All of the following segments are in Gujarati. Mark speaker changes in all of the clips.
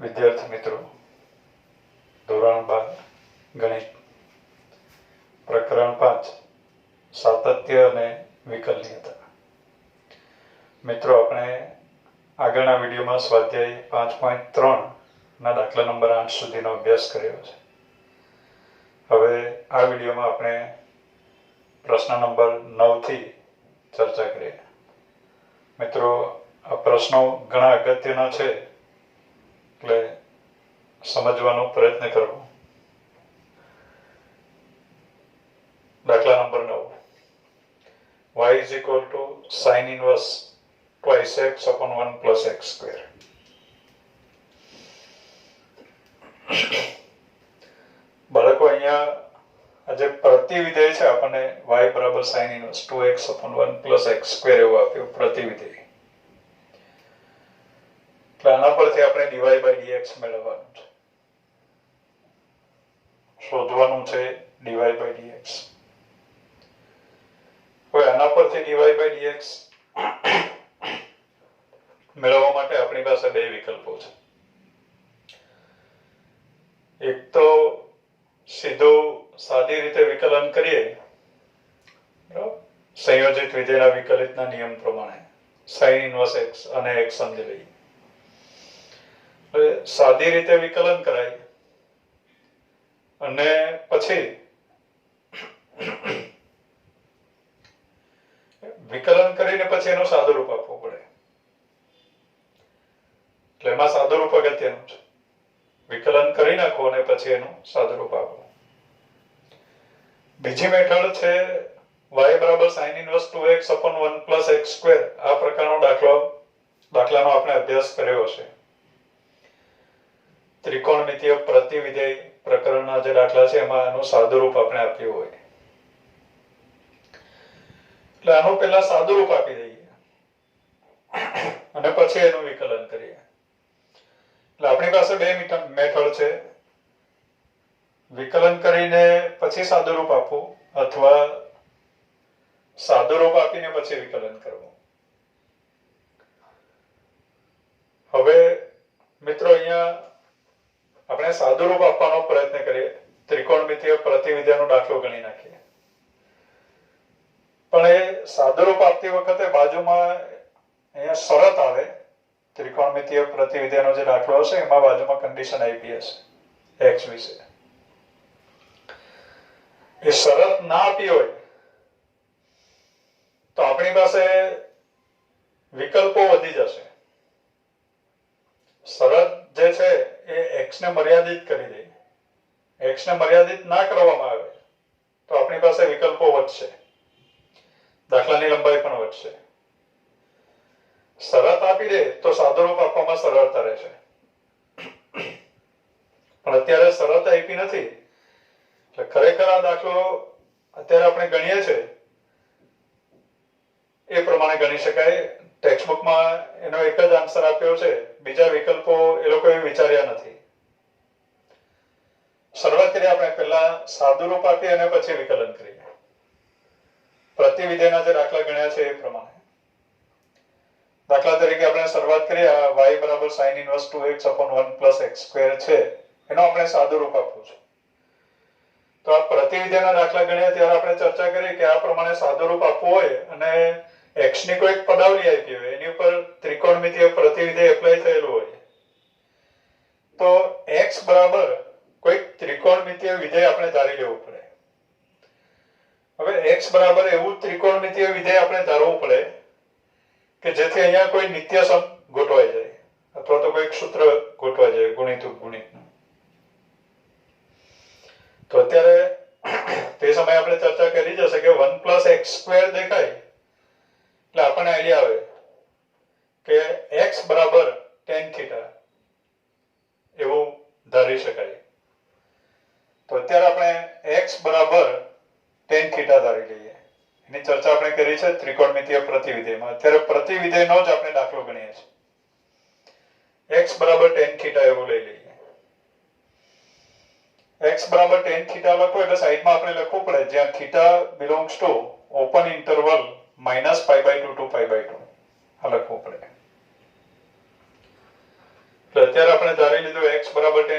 Speaker 1: વિદ્યાર્થી મિત્રો, ધોરણ 12 ગણિત પ્રકરણ 5 સાતત્ય અને વિકલનીયતા. મિત્રો, આપણે આગળના વિડીયોમાં સ્વાધ્યાય 5.3 ના દાખલા નંબર 8 સુધીનો અભ્યાસ કર્યો છે. હવે આ વિડીયોમાં આપણે પ્રશ્ન નંબર 9 થી ચર્ચા કરીએ. મિત્રો, આ પ્રશ્નો ઘણા અગત્યના છે, એટલે સમજવાનો પ્રયત્ન કરવો. દાખલા number 9. y is equal to sin inverse twice x upon 1 plus x square. બાળકો, અહીંયા આ જે પ્રતિવિધેય છે આપણને y બરાબર sin inverse 2x upon 1 plus x square એવું આપ્યું પ્રતિવિધેય. એટલે આના પરથી આપણે dy by dx મેળવવાનું છે, શોધવાનું છે dy by dx. હવે આના પરથી dy by dx મેળવવા માટે આપણી પાસે બે વિકલ્પો છે. એક તો સીધું સાદી રીતે વિકલન કરીએ, સંયોજિત વિધેયના વિકલિતના નિયમ પ્રમાણે sin inverse x અને x સમજી લઈએ. સાદી રીતે વિકલન કરાય અને પછી વિકલન કરીને પછી એનું સાદુરૂપ આપવું પડે. એટલે એમાં સાદુરૂપ અગત્યનું છે. વિકલન કરી નાખો અને પછી એનું સાદુરૂપ આપો. બીજી મેથડ છે y બરાબર sin inverse 2x upon 1 plus x square. આ પ્રકારનો દાખલાનો આપણે અભ્યાસ કર્યો હશે. ત્રિકોણમિતીય પ્રતિવિધેય પ્રકરણના જે દાખલા છે એમાં આનું સાદુરૂપ આપણે આપ્યું હોય. એટલે આનું પહેલા સાદુરૂપ આપી દઈએ અને પછી એનું વિકલન કરીએ. એટલે આપણી પાસે બે મેથડ છે, વિકલન કરીને પછી સાદુરૂપ આપવું અથવા સાદુરૂપ આપીને પછી વિકલન કરવું. હવે મિત્રો, અહીંયા આપણે સાદુરૂપ આપવાનો પ્રયત્ન કરીએ. ત્રિકોણમિતીય પ્રતિવિધેયનો દાખલો ગણી નાખીએ. પણ એ સાદુરૂપ આપતી વખતે બાજુમાં અહીંયા શરત આવે. ત્રિકોણમિતીય પ્રતિવિધેયનો જે દાખલો હશે એમાં બાજુમાં કન્ડિશન આપી હશે x વિશે. એ શરત ના આપી હોય તો આપણી પાસે વિકલ્પો વધી જશે. શરત જે છે એ x ને મર્યાદિત કરી દે. x ને મર્યાદિત ના કરવામાં આવે તો આપણી પાસે વિકલ્પો વધશે, દાખલાની લંબાઈ પણ વધશે. શરત આપી દે તો સાદુરૂપ આપવામાં સરળતા રહેશે. પણ અત્યારે શરત આપી નથી, એટલે ખરેખર આ દાખલો અત્યારે આપણે ગણીએ છીએ એ પ્રમાણે ગણી શકાય. ટેક્સ્ટબુકમાં એનો એક જ આન્સર આપ્યો છે, બીજા વિકલ્પો એ લોકોએ વિચાર્યા નથી. શરૂઆત કરીએ આપણે પહેલા સાદુરૂપ આપી અને પછી વિકલન કરીએ. પ્રતિવિધેયના જે દાખલા ગણ્યા છે એ પ્રમાણે. દાખલા તરીકે આપણે શરૂઆત કરીએ. y બરાબર sin inverse 2x upon 1 plus x square છે, એનો આપણે સાદુરૂપ આપવું છે. તો આ પ્રતિવિધેયના દાખલા ગણ્યા ત્યારે આપણે ચર્ચા કરી કે આ પ્રમાણે સાદુરૂપ આપવું હોય અને x ની કોઈ પદાવલી આપી હોય, એની ઉપર ત્રિકોણમિતીય પ્રતિવિધેય એપ્લાય થયેલું હોય, તો x બરાબર કોઈ ત્રિકોણમિતીય વિધેય આપણે ધારી લેવું પડે. હવે x બરાબર એવું ત્રિકોણમિતીય વિધેય આપણે ધારવું પડે કે જેથી અહીંયા કોઈ નિત્યસમ ગોઠવાઈ જાય અથવા તો કોઈ સૂત્ર ગોઠવાઈ જાય, ગુણિત ઉપગુણિતનું. તો અત્યારે તે સમયે આપણે ચર્ચા કરી જશે કે 1 plus x square દેખાય એટલે આપણને આઈડિયા આવે કે x બરાબર tan theta એવું ધારી શકાય. તો અત્યારે આપણે x બરાબર tan theta ધારી લઈએ. એની ચર્ચા આપણે કરી છે ત્રિકોણમિતીય પ્રતિવિધેયમાં. અત્યારે પ્રતિવિધેયનો જ આપણે દાખલો ગણીએ છીએ. x બરાબર tan theta એવું લઈ લઈએ. x બરાબર tan theta લખો એટલે સાઈડમાં આપણે લખવું પડે જ્યાં theta belongs to open interval -π/2 to π/2 આ લખવું પડે. એટલે અત્યારે આપણે ધારી લીધું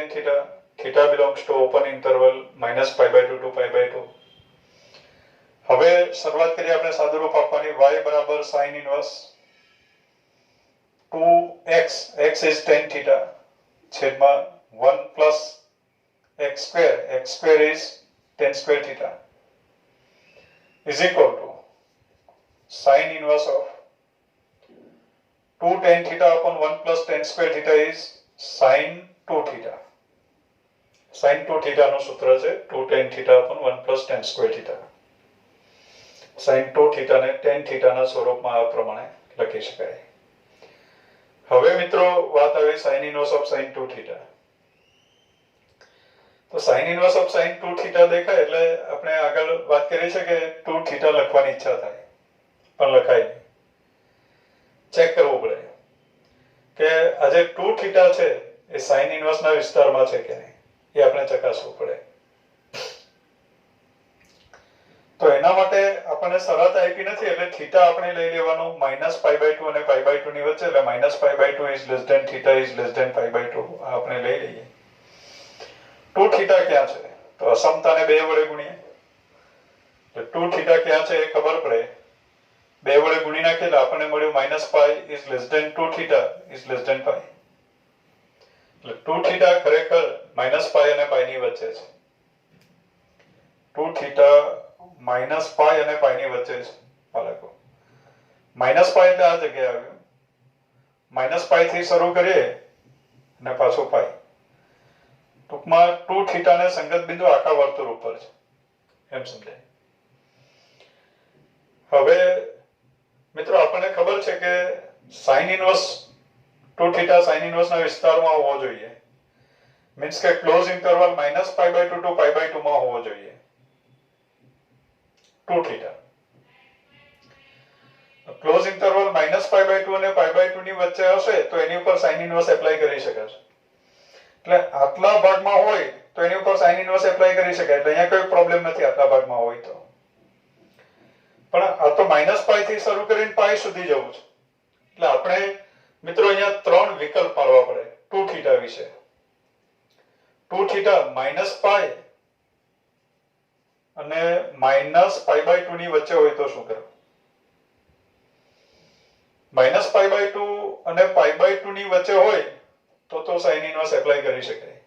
Speaker 1: tan theta. Theta belongs to open interval minus pi by 2 to pi by 2. હવે શરૂઆત કરીએ આપણે સાદુરૂપ આપવાની y બરાબર sin inverse 2x, x is tan theta છેદમાં 1 plus x square is tan square theta is equal to sin inverse of 2 tan theta upon 1 plus tan square theta is sin 2 theta. sin 2 theta નું સૂત્ર છે 2 tan theta upon 1 plus tan square theta. sin 2 theta ને tan theta ના સ્વરૂપમાં આ પ્રમાણે લખી શકાય. હવે મિત્રો વાત આવી sin inverse of sin 2 theta. તો sin inverse of sin 2 theta દેખાય એટલે આપણે આગળ વાત કરી છે કે 2 theta લખવાની ઈચ્છા થાય પણ લખાય નહીં. ચેક કરવું પડે કે આ જે 2 theta છે એ sin inverse ના વિસ્તારમાં છે કે નહીં એ આપણે ચકાસવું પડે. તો એના માટે આપણને શરત આપી નથી એટલે થીટા આપણે લઈ લેવાનું -π/2 અને π/2 ની વચ્ચે એટલે -π/2 is less than theta is less than π/2 આપણે લઈ લઈએ. 2 થીટા ક્યાં છે તો અસમતાને 2 વડે ગુણીએ એટલે 2 થીટા ક્યાં છે એ ખબર પડે. 2 વડે ગુણી નાખીએ એટલે આપણને મળ્યું -π is less than 2 theta is less than π. એટલે 2 થીટા ખરેખર -π અને π ની વચ્ચે છે. 2 થીટા -π અને π ની વચ્ચે છે બાળકો. -π એટલે આ જગ્યાએ આવ્યું. -π થી શરૂ કરીએ અને પાછું π. ટૂંકમાં 2 થીટાને સંગત બિંદુ આખા વર્તુળ ઉપર છે એમ સમજાય. હવે મિત્રો આપણને ખબર છે કે sin inverse 2 theta sin inverse ના વિસ્તારમાં હોવો જોઈએ. મીન્સ કે ક્લોઝ ઇન્ટરવલ -π/2 to π/2 માં હોવો જોઈએ 2 theta. ક્લોઝ ઇન્ટરવલ -π/2 અને π/2 ની વચ્ચે હશે તો એની ઉપર sin inverse એપ્લાય કરી શકાશે. એટલે આટલા ભાગમાં હોય તો એની ઉપર sin inverse એપ્લાય કરી શકાય એટલે અહીંયા કોઈ પ્રોબ્લેમ નથી આટલા ભાગમાં હોય તો. પણ આ તો -π થી શરૂ કરીને π સુધી જવું છે એટલે આપણે મિત્રો અહીંયા ત્રણ વિકલ્પ પાડવા પડે 2 થીટા વિશે. 2 થીટા -π અને -π/2 ની વચ્ચે હોય તો શું કરવું? -π/2 અને π/2 ની વચ્ચે હોય તો sin inverse એપ્લાય કરી શકાય.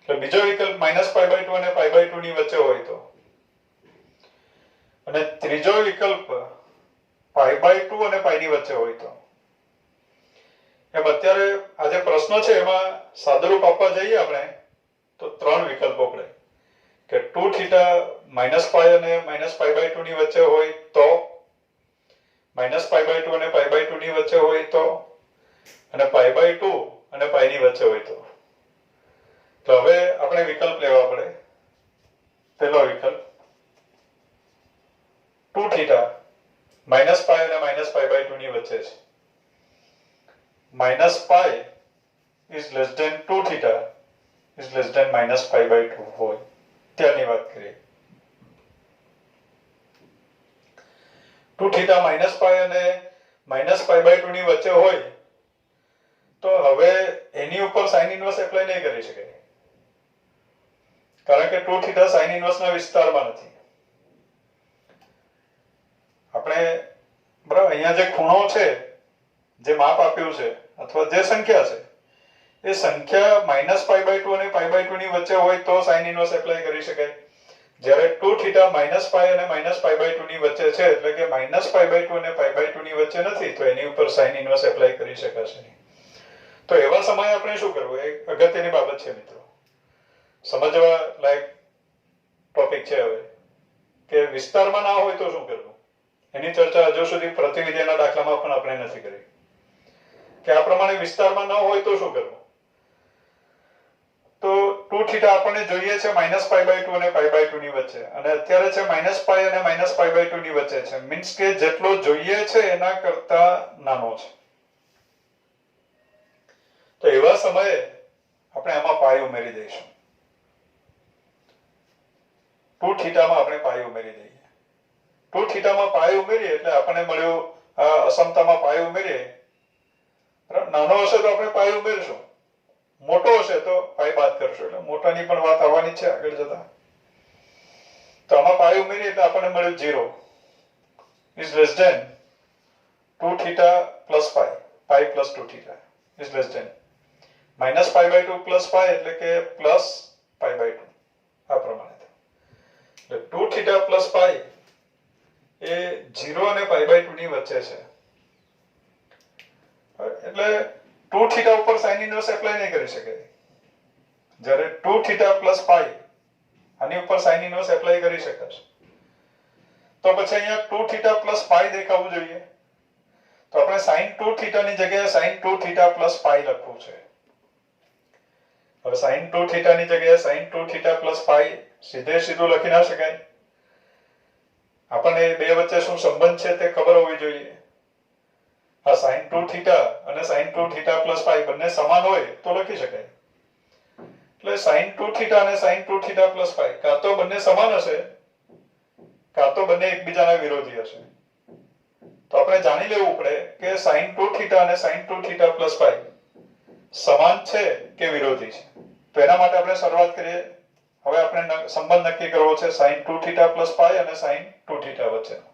Speaker 1: એટલે બીજો વિકલ્પ -π/2 અને π/2 ની વચ્ચે હોય તો. અને ત્રીજો વિકલ્પ π/2 અને π ની વચ્ચે હોય તો. એમ અત્યારે આ જે પ્રશ્ન છે એમાં સાદુરૂપ આપવા જઈએ આપણે તો ત્રણ વિકલ્પો પડે કે 2 થીટા -π અને -π/2 ની વચ્ચે હોય તો, -π/2 અને π/2 ની વચ્ચે હોય તો, અને π/2 અને π ની વચ્ચે હોય તો. તો હવે આપણે વિકલ્પ લેવા પડે. પહેલો વિકલ્પ 2 થીટા -π અને -π/2 ની વચ્ચે છે. -π is less than 2 theta is less than -π/2 હોય ત્યારની વાત કરીએ. 2 થીટા -π અને -π/2 ની વચ્ચે હોય તો હવે એની ઉપર sin inverse એપ્લાય નહીં કરી શકાય કારણ કે 2 થીટા sin inverse ના વિસ્તારમાં નથી. આપણે બરાબર અહીંયા જે ખૂણો છે જે માપ આપ્યું છે અથવા જે સંખ્યા છે એ સંખ્યા -π/2 અને π/2 ની વચ્ચે હોય તો sin inverse એપ્લાય કરી શકાય. જ્યારે 2 થીટા -π અને -π/2 ની વચ્ચે છે એટલે કે -π/2 અને π/2 ની વચ્ચે નથી તો એની ઉપર sin inverse એપ્લાય કરી શકાશે નહીં. તો એવા સમયે આપણે શું કરવું એ અગત્યની બાબત છે મિત્રો. સમજવા લાયક ટોપિક છે હવે કે વિસ્તારમાં ના હોય તો શું કરવું એની ચર્ચા હજુ સુધી પ્રતિવિધિના દાખલામાં પણ આપણે નથી કરી કે આ પ્રમાણે વિસ્તારમાં ન હોય તો શું કરવું. તો 2 થીટા આપણને જોઈએ છે -π/2 અને π/2 ની વચ્ચે અને અત્યારે છે -π અને -π/2 ની વચ્ચે છે. મીન્સ કે જેટલો જોઈએ છે એના કરતા નાનો છે. તો એવા સમયે આપણે આમાં પાઈ ઉમેરી દઈશું. 2 થીટામાં આપણે પાઈ ઉમેરી દઈએ. 2 થીટામાં પાઈ ઉમેરીએ એટલે આપણને મળ્યું આ અસમતામાં પાઈ ઉમેરીએ નાનો હશે તો આપણે પાઈ ઉમેરશું મોટો હશે તો પાઈ બાદ કરશો, એટલે મોટાની પણ વાત આવવાની છે આગળ જતા. તો આમાં પાઈ ઉમેરી એટલે આપણને મળ્યું 0 is less than 2 theta plus pi, pi plus 2 theta is less than minus pi by 2 plus pi એટલે કે plus pi by 2 આ પ્રમાણે. એટલે 2 theta plus pi એ 0 અને pi by 2 ની વચ્ચે છે. એટલે 2 theta ઉપર sin inverse એપ્લાય નહીં કરી શકે. જ્યારે 2 theta plus pi આની ઉપર sin inverse એપ્લાય કરી શકાશે. તો પછી અહીંયા 2 theta plus pi દેખાવું જોઈએ. તો આપણે sin 2 theta ની જગ્યાએ sin 2 theta plus pi લખવું છે. હવે sin 2 theta ની જગ્યાએ sin 2 theta plus pi સીધે સીધું લખી ના શકાય. આપણને બે વચ્ચે શું સંબંધ છે તે ખબર હોવી જોઈએ. આ sin 2 theta અને sin 2 theta plus pi બંને સમાન હોય તો લખી શકાય. એટલે sin 2 theta અને sin 2 theta plus pi કાં તો બંને સમાન હશે કાં તો બંને એકબીજાના વિરોધી હશે. તો આપણે જાણી લેવું પડે કે sin 2 theta અને sin 2 theta plus pi સમાન છે કે વિરોધી છે. તો એના માટે આપણે શરૂઆત કરીએ. હવે આપણે સંબંધ નક્કી કરવો છે sin 2 theta plus pi અને sin 2 theta વચ્ચેનો.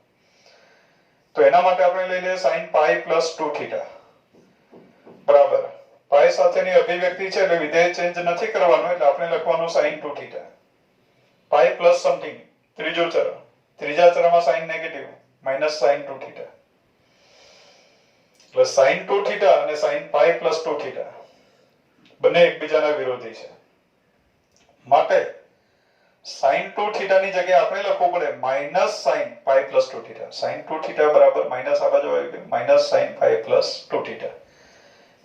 Speaker 1: તો એના માટે આપણે લઈ લઈએ sin pi plus 2 theta બરાબર pi સાથેની અભિવ્યક્તિ છે એટલે વિધેય ચેન્જ નથી કરવાનો, એટલે આપણે લખવાનું sin 2 theta pi plus something ત્રીજું ચર, ત્રીજા ચરમાં sin negative minus sin 2 theta. એટલે sin 2 theta અને sin pi plus 2 theta બંને એકબીજાના વિરોધી છે. માટે sin 2 theta ની જગ્યાએ આપણે લખવું પડે minus sin pi plus 2 theta. sin 2 theta બરાબર minus આ બાજુ આવી ગયું minus sin pi plus 2 theta.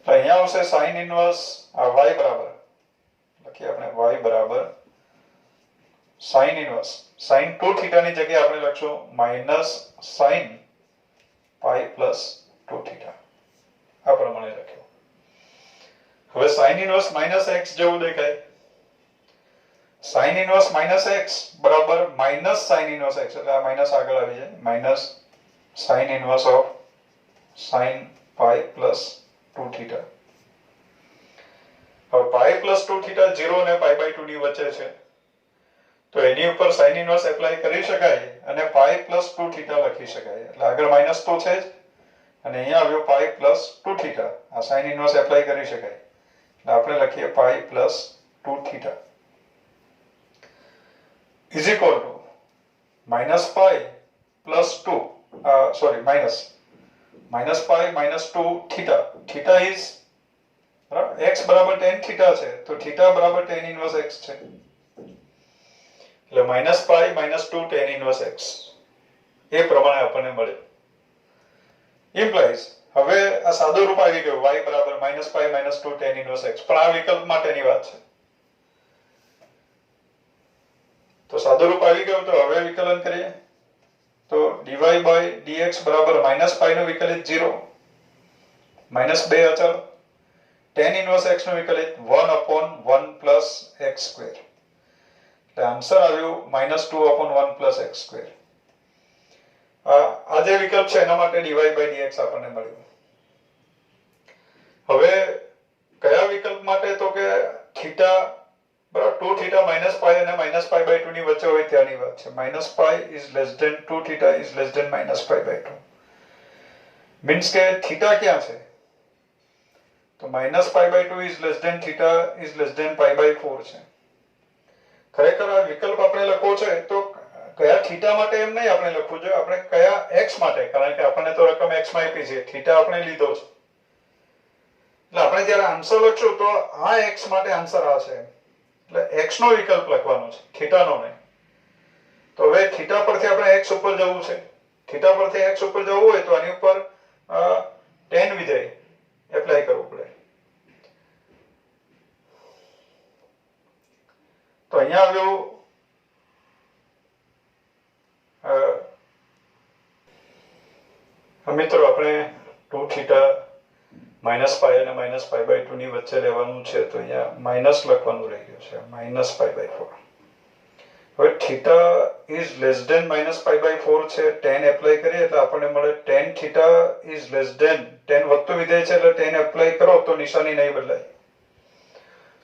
Speaker 1: તો અહીંયા આવશે sin inverse આ y બરાબર લખીએ આપણે y બરાબર sin inverse sin 2 theta ની જગ્યાએ આપણે લખશું minus sin pi plus 2 theta આ પ્રમાણે લખ્યું. હવે sin inverse minus x જેવું દેખાય. sin inverse minus x બરાબર minus sin inverse x એટલે આ માઈનસ આગળ આવી જાય minus sin inverse of sin pi plus 2 theta. હવે pi plus 2 theta 0 અને pi by 2 ની વચ્ચે છે તો એની ઉપર sin inverse એપ્લાય કરી શકાય અને pi plus 2 theta લખી શકાય. એટલે આગળ માઈનસ તો છે જ અને અહીંયા આવ્યો pi plus 2 theta. આ sin inverse એપ્લાય કરી શકાય એટલે આપણે લખીએ pi plus 2 theta is equal to minus pi plus 2 minus pi minus 2 theta. theta is x બરાબર tan theta છે તો theta બરાબર tan inverse x છે. એટલે minus pi minus 2 tan inverse x એ પ્રમાણે આપણને મળે. implies હવે આ સાદું રૂપ આવી ગયું y બરાબર minus pi minus 2 tan inverse x, પણ આ વિકલ્પ માટેની વાત છે. તો સાદું રૂપ આવી ગયું તો હવે વિકલન કરીએ તો dy by dx બરાબર minus pi નું વિકલિત 0 minus 2 અચળ tan inverse x નું વિકલિત 1 upon 1 plus x square. એટલે આન્સર આવ્યું -2/1 plus x square. આ જે વિકલ્પ છે એના માટે dy by dx આપણને મળ્યું. હવે કયા વિકલ્પ માટે તો કે થીટા બરાબર 2 theta minus pi અને minus pi by 2 ની વચ્ચે હોય ત્યાંની વાત છે. minus pi is less than 2 theta is less than minus pi by 2 means કે theta ક્યાં છે તો minus pi by 2 is less than theta is less than pi by 4 છે. ખરેખર આ વિકલ્પ આપણે લખવો છે તો કયા થીટા માટે એમ નહીં આપણે લખવું જોઈએ, આપણે કયા x માટે, કારણ કે આપણને તો રકમ x માં આપી છે, થીટા આપણે લીધો છે. એટલે આપણે જ્યારે આન્સર લખશું તો આ x માટે આન્સર આ છે એટલે x નો વિકલ્પ લખવાનો છે, થીટા નો નહીં. તો હવે થીટા પરથી આપણે x ઉપર જવું છે. થીટા પરથી x ઉપર જવું હોય તો આની ઉપર tan વિધેય એપ્લાય કરવું પડે. તો અહીંયા આવ્યું મિત્રો આપણે 2 theta minus pi અને minus pi by 2 ની વચ્ચે લેવાનું છે તો અહીંયા માઈનસ લખવાનું રહી ગયું છે minus pi by 4. હવે theta is less than minus pi by 4 છે, tan એપ્લાય કરીએ એટલે આપણને મળે tan theta is less than tan વધતું વિધેય છે એટલે tan એપ્લાય કરો તો નિશાની નહીં બદલાય.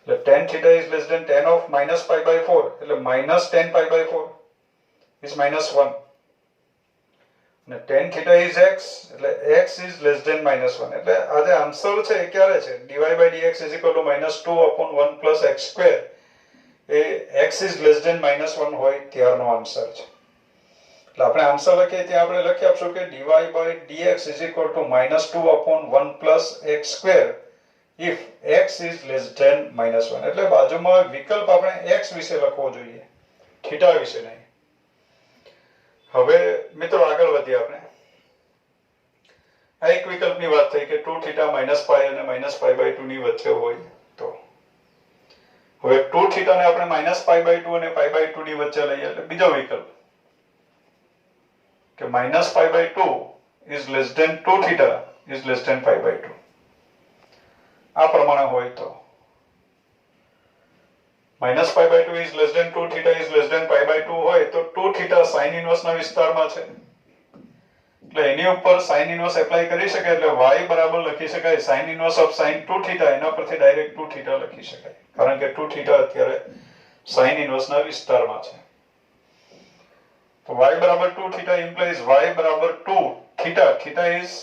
Speaker 1: એટલે tan theta is less than tan of minus pi by 4 એટલે minus tan pi by 4 is minus 1 અને tan theta is x એટલે x is less than minus 1 એટલે આ જે આન્સર છે એ ક્યારે છે dy by dx is equal to minus 2 upon 1 plus x square A x is less than minus 1 હોય ત્યારનો આન્સર છે એટલે આપણે આન્સર લખીએ ત્યાં આપણે લખી આપશું કે dy by dx is equal to minus 2 upon 1 plus x square if x is less than minus 1 એટલે બાજુમાં વિકલ્પ આપણે x વિશે લખવો જોઈએ થીટા વિશે નહીં હવે મિત્રો આગળ વધીએ આપણે આ એક વિકલ્પની વાત થઈ કે 2 થીટા minus pi અને minus pi by 2 ની વચ્ચે હોય તો હવે 2 થીટાને આપણે minus pi by 2 અને pi by 2 ની વચ્ચે લઈએ એટલે બીજો વિકલ્પ કે minus pi by 2 is less than 2 theta is less than pi by 2 આ પ્રમાણે હોય તો minus pi by 2 is less than 2 theta is less than pi by 2 હોય તો 2 theta sin inverse ના વિસ્તારમાં છે એટલે એની ઉપર sin inverse એપ્લાય કરી શકાય એટલે y બરાબર લખી શકાય sin inverse of sin 2 theta એના પરથી ડાયરેક્ટ 2 theta લખી શકાય કારણ કે 2 theta અત્યારે sin inverse ના વિસ્તારમાં છે તો y બરાબર 2 theta implies y બરાબર 2 theta theta is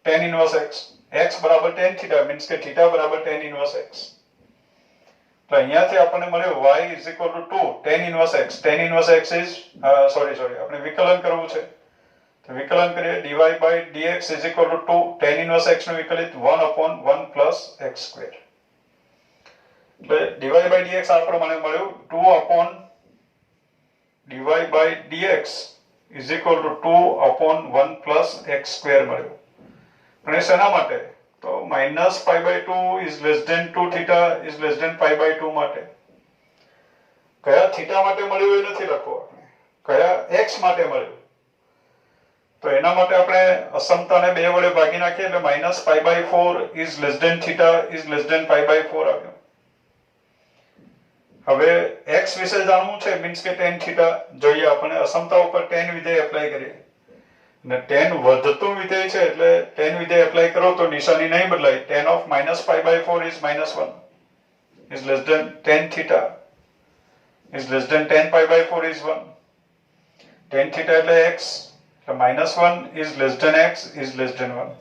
Speaker 1: tan inverse x x બરાબર tan theta means કે theta બરાબર tan inverse x તો અહીંયાથી આપણને મળ્યું y is equal to 2 tan inverse x is sorry આપણે વિકલન કરવું છે તો વિકલન કરીએ dy by dx is equal to 2 tan inverse x નું વિકલિત 1 upon 1 plus x square એટલે dy by dx આ પ્રમાણે મળ્યું 2 upon dy by dx is equal to 2 upon 1 plus x square મળ્યું અને શેના માટે તો minus pi by 2 is less than 2 theta is less than pi by 2 માટે કયા થીટા માટે મળ્યું એ નથી લખવું આપણે કયા x માટે મળ્યું તો એના માટે આપણે અસમતાને 2 વડે ભાગી નાખીએ એટલે minus pi by 4 is less than theta is less than pi by 4 આવ્યું હવે x વિશે જાણવું છે મીન્સ કે tan theta જોઈએ આપણે અસમતા ઉપર tan વિધેય એપ્લાય કરીએ અને tan વધતું વિધેય છે એટલે tan વિધેય એપ્લાય કરો તો નિશાની નહીં બદલાય tan of minus pi by 4 is minus 1 is less than tan theta is less than tan pi by 4 is 1 tan theta એટલે x so minus 1 is less than x is less than 1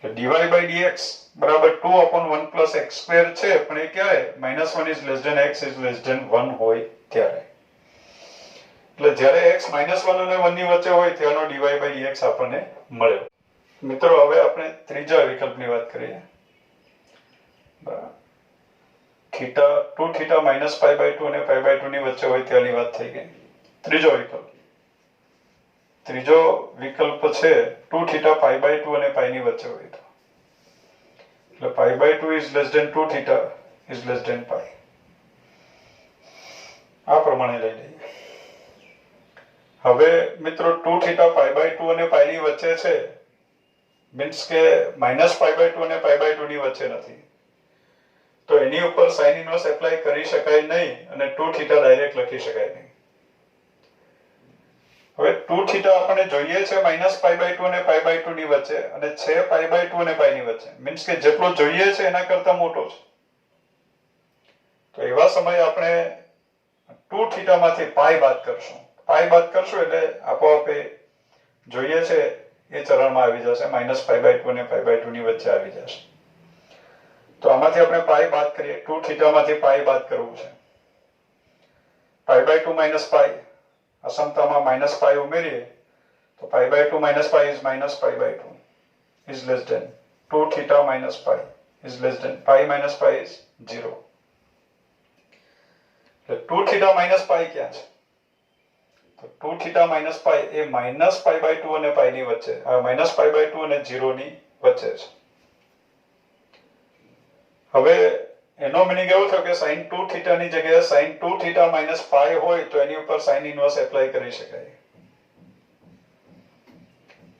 Speaker 1: so dy by dx બરાબર 2 upon 1 plus x square છે પણ એ ક્યારે minus 1 is less than x is less than 1 હોય ત્યારે એટલે જ્યારે x minus 1 અને 1 ની વચ્ચે હોય ત્યારનો dy by dx આપણને મળ્યો મિત્રો હવે આપણે ત્રીજા વિકલ્પની વાત કરીએ theta 2 theta minus pi by 2 અને pi by 2 ની વચ્ચે હોય ત્યારની વાત થઈ ગઈ ત્રીજો વિકલ્પ છે 2 થીટા pi by 2 અને pi ની વચ્ચે હોય તો એટલે pi by 2 is less than 2 theta is less than pi આ પ્રમાણે લઈ લઈએ હવે મિત્રો 2 થીટા pi by 2 અને pi ની વચ્ચે છે મીન્સ કે minus pi by 2 અને pi by 2 ની વચ્ચે નથી તો એની ઉપર sin inverse એપ્લાય કરી શકાય નહીં અને 2 થીટા ડાયરેક્ટ લખી શકાય નહીં હવે 2 થીટા આપણે જોઈએ છે minus pi by 2 અને pi by 2 ની વચ્ચે અને છે pi by 2 અને pi ની વચ્ચે મીન્સ કે જેટલો જોઈએ છે એના કરતા મોટો છે તો એવા સમયે આપણે 2 થીટા માંથી pi બાદ કરશું એટલે આપોઆપ જોઈએ છે એ ચરણમાં આવી જશે minus pi by 2 અને pi by 2 ની વચ્ચે આવી જશે તો આમાંથી આપણે pi બાદ કરીએ 2 થીટા માંથી pi બાદ કરવું છે pi by 2 minus pi અસમતામાં minus pi ઉમેરીએ તો pi by 2 minus pi is minus pi by 2 is less than 2 theta minus pi is less than pi minus pi is 0 તો 2 theta minus pi ક્યાં છે તો 2 theta minus pi A minus pi by 2 અને pi ની વચ્ચે minus pi by 2 અને 0 ની વચ્ચે છે હવે એનો મીનિંગ એવો થયો કે sin 2 theta ની જગ્યાએ sin 2 theta minus pi હોય તો એની ઉપર sin inverse એપ્લાય કરી શકાય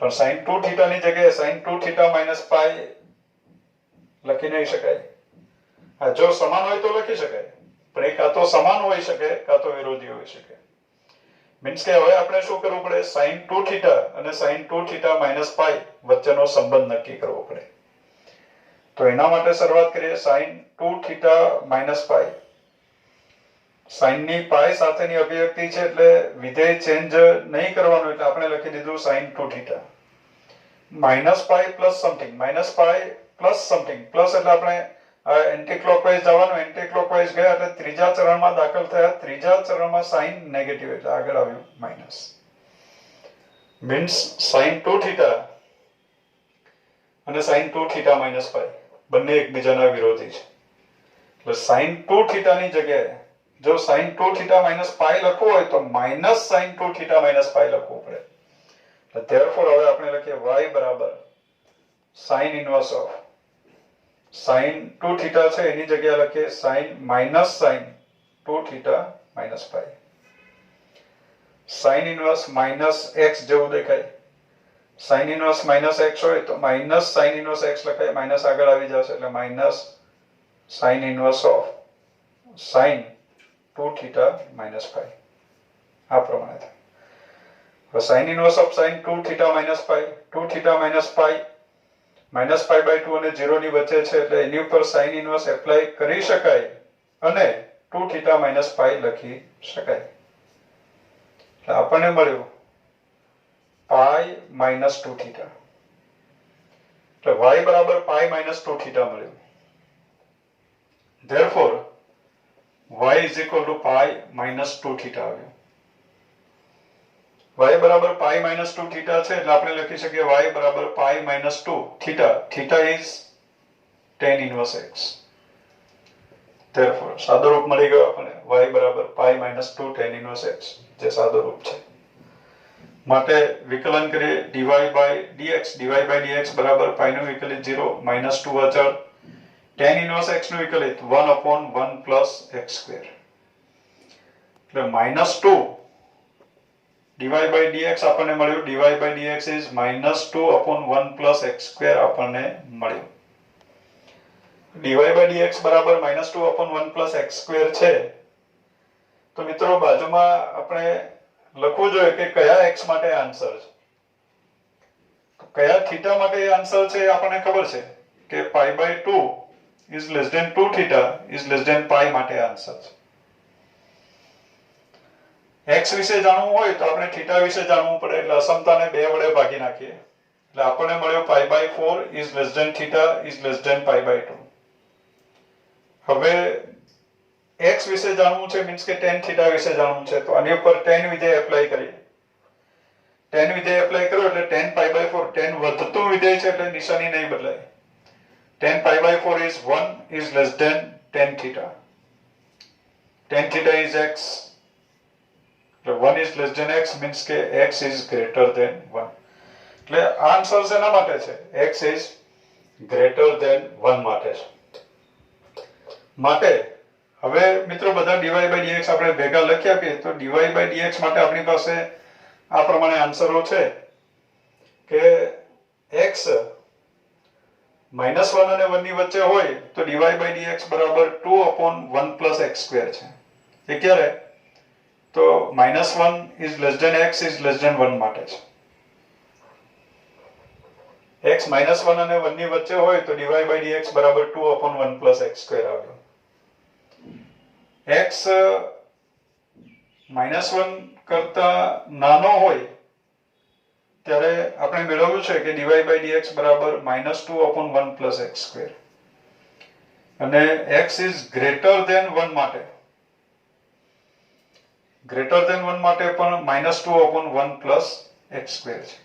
Speaker 1: પણ sin 2 theta ની જગ્યાએ sin 2 theta minus pi લખી નહીં શકાય જો સમાન હોય તો લખી શકાય પણ એ કાં તો સમાન હોઈ શકે કાં તો વિરોધી હોઈ શકે મીન્સ કે હવે આપણે શું કરવું પડે sin 2 theta અને sin 2 theta minus pi વચ્ચેનો સંબંધ નક્કી કરવો પડે તો તો એના માટે શરૂઆત કરીએ sin 2 theta minus pi. sin ની પાઈ સાથેની અભિવ્યક્તિ છે એટલે વિધેય ચેન્જ નહીં કરવાનું એટલે આપણે લખી દીધું sin 2 theta minus pi plus something. Minus pi plus something. Plus એટલે આપણે એન્ટી ક્લોકવાઇઝ જવાનું. એન્ટી ક્લોકવાઇઝ ગયા એટલે ત્રીજા ચરણમાં દાખલ થયા. ત્રીજા ચરણમાં સાઇન નેગેટિવ એટલે આગળ આવ્યું માઇનસ. મીન્સ sin 2 થીટા અને sin 2 થીટા માઇનસ પાઈ બંને એકબીજાના વિરોધી છે. એટલે sin 2 થીટાની જગ્યાએ જો sin 2 થીટા માઇનસ પાઈ લખવું હોય તો માઇનસ sin 2 થીટા માઇનસ પાઈ લખવું પડે. એટલે therefore હવે આપણે લખીએ y બરાબર sin inverse of sin 2 theta છે એની જગ્યાએ લખીએ sin minus sin 2 theta minus pi. sin inverse minus x જેવું દેખાય. sin ઇન્વર્સ માઇનસ x હોય તો માઇનસ sin ઇન્વર્સ x લખાય. માઇનસ આગળ આવી જશે એટલે minus sin inverse of sin 2 theta minus pi. આ પ્રમાણે થાય. હવે sin inverse of sin 2 theta minus pi 2 theta minus pi minus pi by 2 અને 0 ની વચ્ચે છે એટલે એની ઉપર sin ઇન્વર્સ એપ્લાય કરી શકાય અને 2 થીટા માઇનસ પાઈ લખી શકાય. એટલે આપણને મળ્યું પાઈ માઇનસ 2 થીટા. એટલે y બરાબર પાઈ માઇનસ 2 થીટા મળ્યું. therefore y is equal to pi minus 2 theta આવ્યું. y બરાબર પાઈ માઇનસ 2 થીટા છે એટલે આપણે લખી શકીએ y બરાબર pi minus 2 theta. Theta is tan inverse x. therefore સાદો રૂપ મળી ગયો આપણને y બરાબર pi minus 2 tan inverse x જે સાદો રૂપ છે. માટે વિકલન કરીએ dy by dx. dy by dx બરાબર પાઈ નું વિકલિત 0 માઇનસ 2 અચળ tan ઇન્વર્સ x નું વિકલિત 1 upon 1 plus x square. એટલે માઇનસ 2 dy by dx આપણને મળ્યું. dy by dx is minus 2 upon 1 plus x square આપણને મળ્યું. dy by dx બરાબર minus 2 upon 1 plus x square છે તો મિત્રો બાજુમાં આપણે લખવું જોઈએ કે કયા x માટે આન્સર છે. કયા થીટા માટે આન્સર છે આપણને ખબર છે કે pi by 2 is less than 2 theta is less than pi માટે આન્સર છે. x વિશે જાણવું હોય તો આપણે થીટા વિશે જાણવું પડે એટલે અસમતાને 2 વડે ભાગી નાખીએ એટલે આપણને મળ્યો pi by 4 is less than theta is less than pi by 2. હવે x વિશે જાણવું છે મીન્સ કે tan થીટા વિશે જાણવું છે તો આની ઉપર tan વિધેય એપ્લાય કરીએ. tan વિધેય એપ્લાય કરો એટલે tan pi by 4 tan વધતું વિધેય છે એટલે નિશાની નહીં બદલાય. tan pi by 4 is 1 is less than tan theta. Tan theta is x. So 1 is less than x means કે x is greater than 1. એટલે આન્સર શેના માટે છે? x is greater than 1 માટે છે. માટે હવે મિત્રો બધા dy by dx આપણે ભેગા લખી આપીએ તો dy by dx માટે આપણી પાસે આ પ્રમાણે આન્સરો છે કે x -1 અને 1 ની વચ્ચે હોય તો dy by dx બરાબર 2 upon 1 plus x square છે. એ ક્યારે? તો -1 is less than x is less than 1 માટે છે. x -1 અને 1 ની વચ્ચે હોય તો dy by dx બરાબર 2 upon 1 plus x square આવ્યો. x -1 કરતા નાનો હોય ત્યારે આપણે મેળવ્યું છે કે dy by dx બરાબર -2 upon 1 plus x square અને x is greater than 1 માટે પણ -2 upon 1 plus x square છે.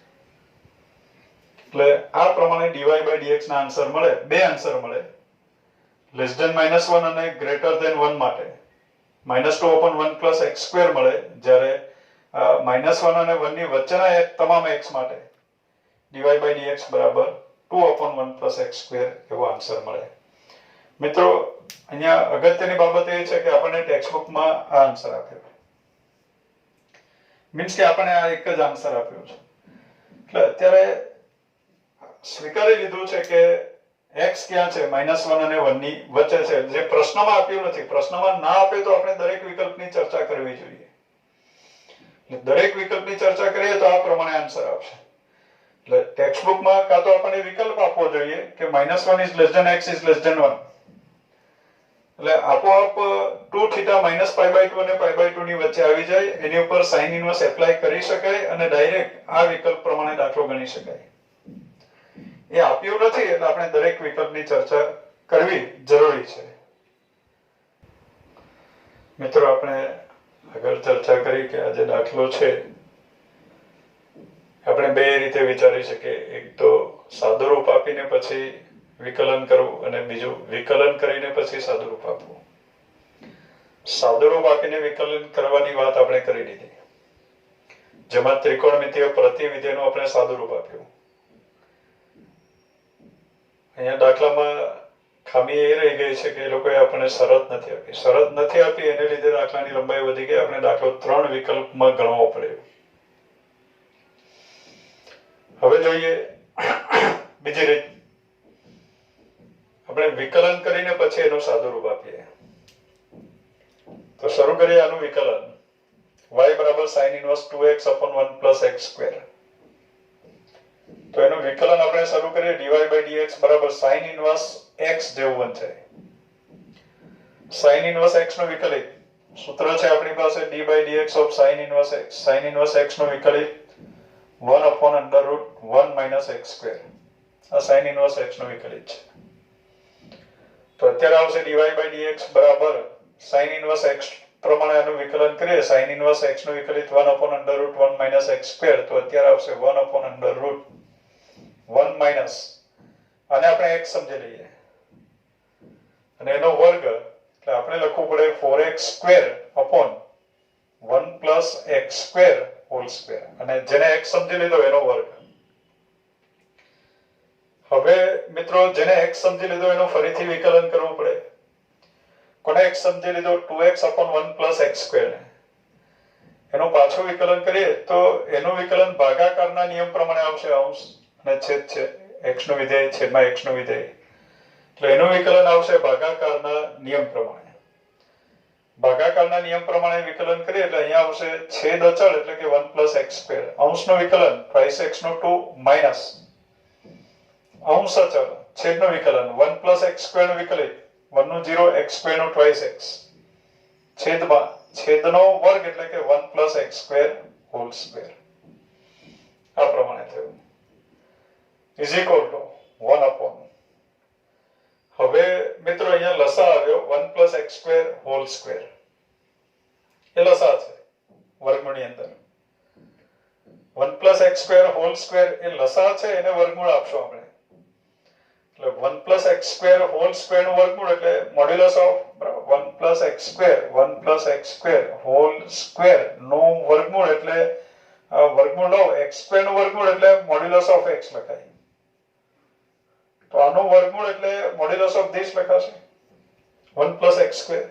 Speaker 1: એટલે આ પ્રમાણે dy by dx ના આન્સર મળે. બે આન્સર મળે less than -1 અને greater than 1 માટે -2 upon 1 plus x square મળે જ્યારે -1 અને 1 ની વચ્ચેના તમામ x માટે dy by dx બરાબર 2 upon 1 plus x square એવો આન્સર મળે. મિત્રો અહીંયા અગત્યની બાબત એ છે કે આપણને ટેક્સ્ટ બુકમાં આ આન્સર આપ્યો મીન્સ કે આપણે આ એક જ આન્સર આપ્યો છે. એટલે અત્યારે સ્વીકારી લીધું છે કે x ક્યાં છે? -1 અને 1 ની વચ્ચે છે જે પ્રશ્નમાં આપ્યું નથી. પ્રશ્નમાં ના આપે તો આપણે દરેક વિકલ્પની ચર્ચા કરવી જોઈએ. દરેક વિકલ્પની ચર્ચા કરીએ તો આ પ્રમાણે આન્સર આવશે. એટલે ટેક્સ્ટ બુકમાં કાં તો આપણને વિકલ્પ આપવો જોઈએ કે -1 is less than x is less than 1, એટલે આપોઆપ 2 થીટા -π/2 અને π/2 ની વચ્ચે આવી જાય, એની ઉપર સાઇન ઇન્વર્સ એપ્લાય કરી શકાય અને ડાયરેક્ટ આ વિકલ્પ પ્રમાણે દાખલો ગણી શકાય. એ આપ્યું નથી એટલે આપણે દરેક વિકલ્પની ચર્ચા કરવી જરૂરી છે. મિત્રો, આપણે આગળ ચર્ચા કરી કે આ જે દાખલો છે આપણે બે રીતે વિચારી શકીએ. એક તો સાદુરૂપ આપીને પછી વિકલન કરવું અને બીજું વિકલન કરીને પછી સાદુરૂપ આપવું. સાદુરૂપ આપીને વિકલન કરવાની વાત આપણે કરી દીધી, જેમાં ત્રિકોણમિતિય પ્રતિવિધિનું આપણે સાદુરૂપ આપ્યું. અહીંયા દાખલામાં ખામી એ રહી ગઈ છે કે એ લોકોએ આપણને શરત નથી આપી. શરત નથી આપી એને લીધે દાખલાની લંબાઈ વધી ગઈ. આપણે દાખલો 3 વિકલ્પમાં ગણવો પડ્યો. હવે જોઈએ બીજી રીત. આપણે વિકલન કરીને પછી એનું સાદુરૂપ આપીએ. તો શરૂ કરીએ આનું વિકલન. y બરાબર sin inverse 2x upon 1 plus x square. તો એનું વિકલન આપણે શરૂ કરીએ. dy/dx બરાબર sin ઇન્વર્સ x જેવું બનશે. sin ઇન્વર્સ x નું વિકલિત સૂત્ર છે આપણી પાસે d/dx of sin inverse x. sin inverse x નું વિકલિત 1 upon under root 1 minus x square. આ sin ઇન્વર્સ x નું વિકલિત છે. તો અત્યારે આવશે dy/dx બરાબર sin ઇન્વર્સ x પ્રમાણે આનું વિકલન કરીએ. sin ઇન્વર્સ x નું વિકલિત 1 upon under root 1 minus x square. તો અત્યારે આવશે 1 upon under root 1 minus અને આપણે x સમજી લઈએ અને એનો વર્ગ, એટલે આપણે લખવું પડે 4x square upon 1 plus x square whole square, અને જેને x સમજી લીધો એનો વર્ગ. હવે મિત્રો, જેને x સમજી લીધો એનું ફરીથી વિકલન કરવું પડે. કોને x સમજી લીધો? 2x upon 1 plus x square ને. એનું પાછું વિકલન કરીએ તો એનું વિકલન ભાગાકારના નિયમ પ્રમાણે આવશે. અંશ અને છેદ છે, x નું વિધેય છેદમાં x નું વિધેય, એટલે એનું વિકલન આવશે ભાગાકારના નિયમ પ્રમાણે. ભાગાકારના નિયમ પ્રમાણે વિકલન કરીએ એટલે અહીંયા આવશે છેદ અચળ એટલે કે 1 plus x square. અંશનું વિકલન twice x નું 2 minus અંશ અચળ છેદનું વિકલન 1 plus x square નું વિકલિત 1 નું 0 x square નું twice x છેદમાં છેદનો વર્ગ એટલે કે 1 plus x square whole square. આ પ્રમાણે થયું is equal to 1 upon. હવે મિત્રો અહીંયા લસા આવ્યો 1 plus x square whole square. એ લસા છે વર્ગમૂળની અંદર. 1 plus x square whole square એ લસા છે, એને વર્ગમૂળ આપશો આપણે. એટલે 1 plus x square whole square નું વર્ગમૂળ એટલે modulus of 1 plus x square whole square નું વર્ગમૂળ એટલે વર્ગમૂળ લો x square નું વર્ગમૂળ એટલે મોડ્યુલસ ઓફ x લખાય. તો આનું વર્ગમૂળ એટલે મોડ્યુલસ ઓફ ધીસ લખાશે 1 plus x square.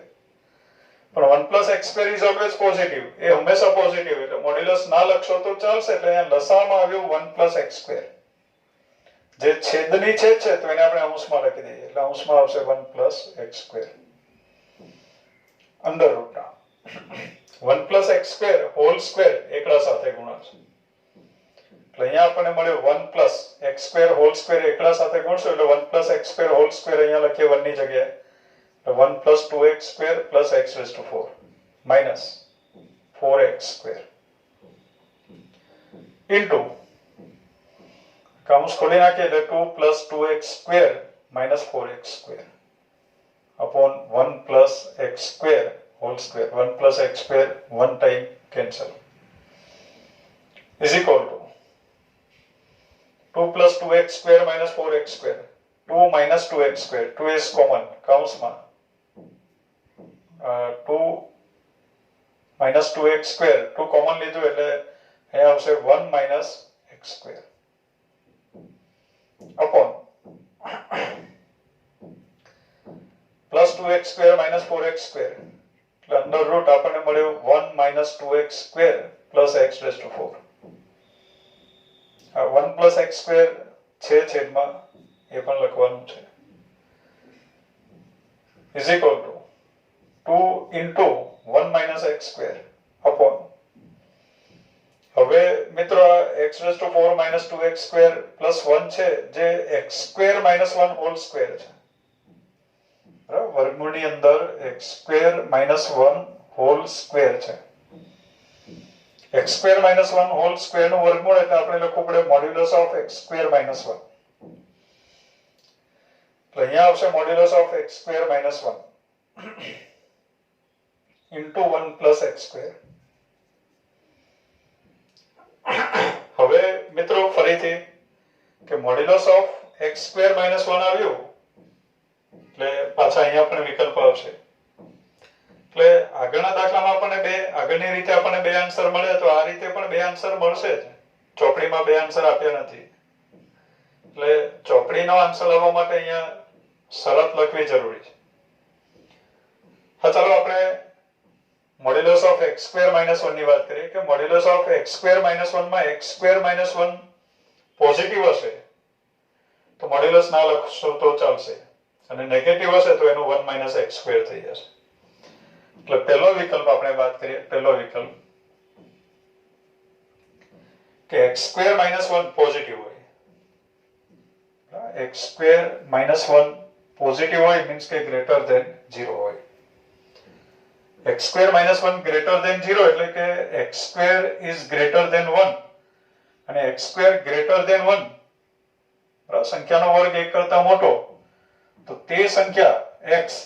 Speaker 1: પણ 1 plus x square is always positive, એ હંમેશા પોઝિટિવ, એટલે મોડ્યુલસ ના લખશો તો ચાલશે. એટલે અહીંયા લસામાં આવ્યું 1 plus x square. જે છેદની છેદ છે તો એને આપણે અંશમાં લખી દઈએ, એટલે અંશમાં આવશે 1 plus x square under route 1 plus x square whole square એકડા સાથે ગુણાશે. એટલે અહીંયા આપણને મળ્યું 1 plus x square whole square એકડા સાથે ગુણશો એટલે 1 plus x square whole square અહીંયા લખીએ 1 ની જગ્યાએ. એટલે 1 plus 2x square plus x raised to 4 minus 4x square into કૌંસ ખોલી નાખીએ એટલે 2 plus 2x square minus 4x square upon 1 plus x square whole square. 1 plus x square one time cancel is equal to 2 plus 2x square minus 4x square. 2 minus 2x square, 2 is common કૌંસમાં 2 minus 2x square, 2 common લીધું એટલે અહીંયા આવશે 1 minus x square upon plus 2x square minus 4x square. એટલે અંડર રૂટ આપણને મળ્યું 1 minus 2x square plus x raised to 4. 1 plus x square છે છેદમાં એ પણ લખવાનું છે is equal to 2 into 1 minus x square upon. હવે મિત્રો x raised to 4 minus 2x square plus 1 છે જે x square minus 1 whole square છે બરાબર વર્ગમૂળની અંદર x square minus 1 whole square છે x square minus 1 whole square નું વર્ગમૂળ એટલે આપણે લખવું પડે modulus of x square minus 1 તો અહીંયા આવશે modulus of x square minus 1 into 1 plus x square હવે મિત્રો ફરીથી કે modulus of x square minus 1 આવ્યું એટલે પાછા અહીંયા પણ વિકલ્પ આવશે એટલે આગળના દાખલામાં આપણને આગળની રીતે આપણને બે આન્સર મળે તો આ રીતે પણ બે આન્સર મળશે જ ચોપડીમાં બે આન્સર આપ્યા નથી એટલે ચોપડીનો આન્સર લાવવા માટે અહીંયા શરત લખવી જરૂરી છે હા ચાલો આપણે modulus of x square minus 1 ની વાત કરીએ કે modulus of x square minus 1 માં x square minus 1 પોઝિટિવ હશે તો મોડ્યુલસ ના લખશો તો ચાલશે અને નેગેટિવ હશે તો એનું 1 minus x square થઈ જશે એટલે પહેલો વિકલ્પ આપણે વાત કરીએ પહેલો વિકલ્પ કે x square minus 1 પોઝિટિવ હોય x square minus 1 પોઝિટિવ હોય મીન્સ કે ગ્રેટર ધેન 0 હોય x square minus 1 greater than 0 એટલે કે x square is greater than 1 અને x square greater than 1 બરાબર સંખ્યાનો વર્ગ 1 કરતા મોટો તો તે સંખ્યા x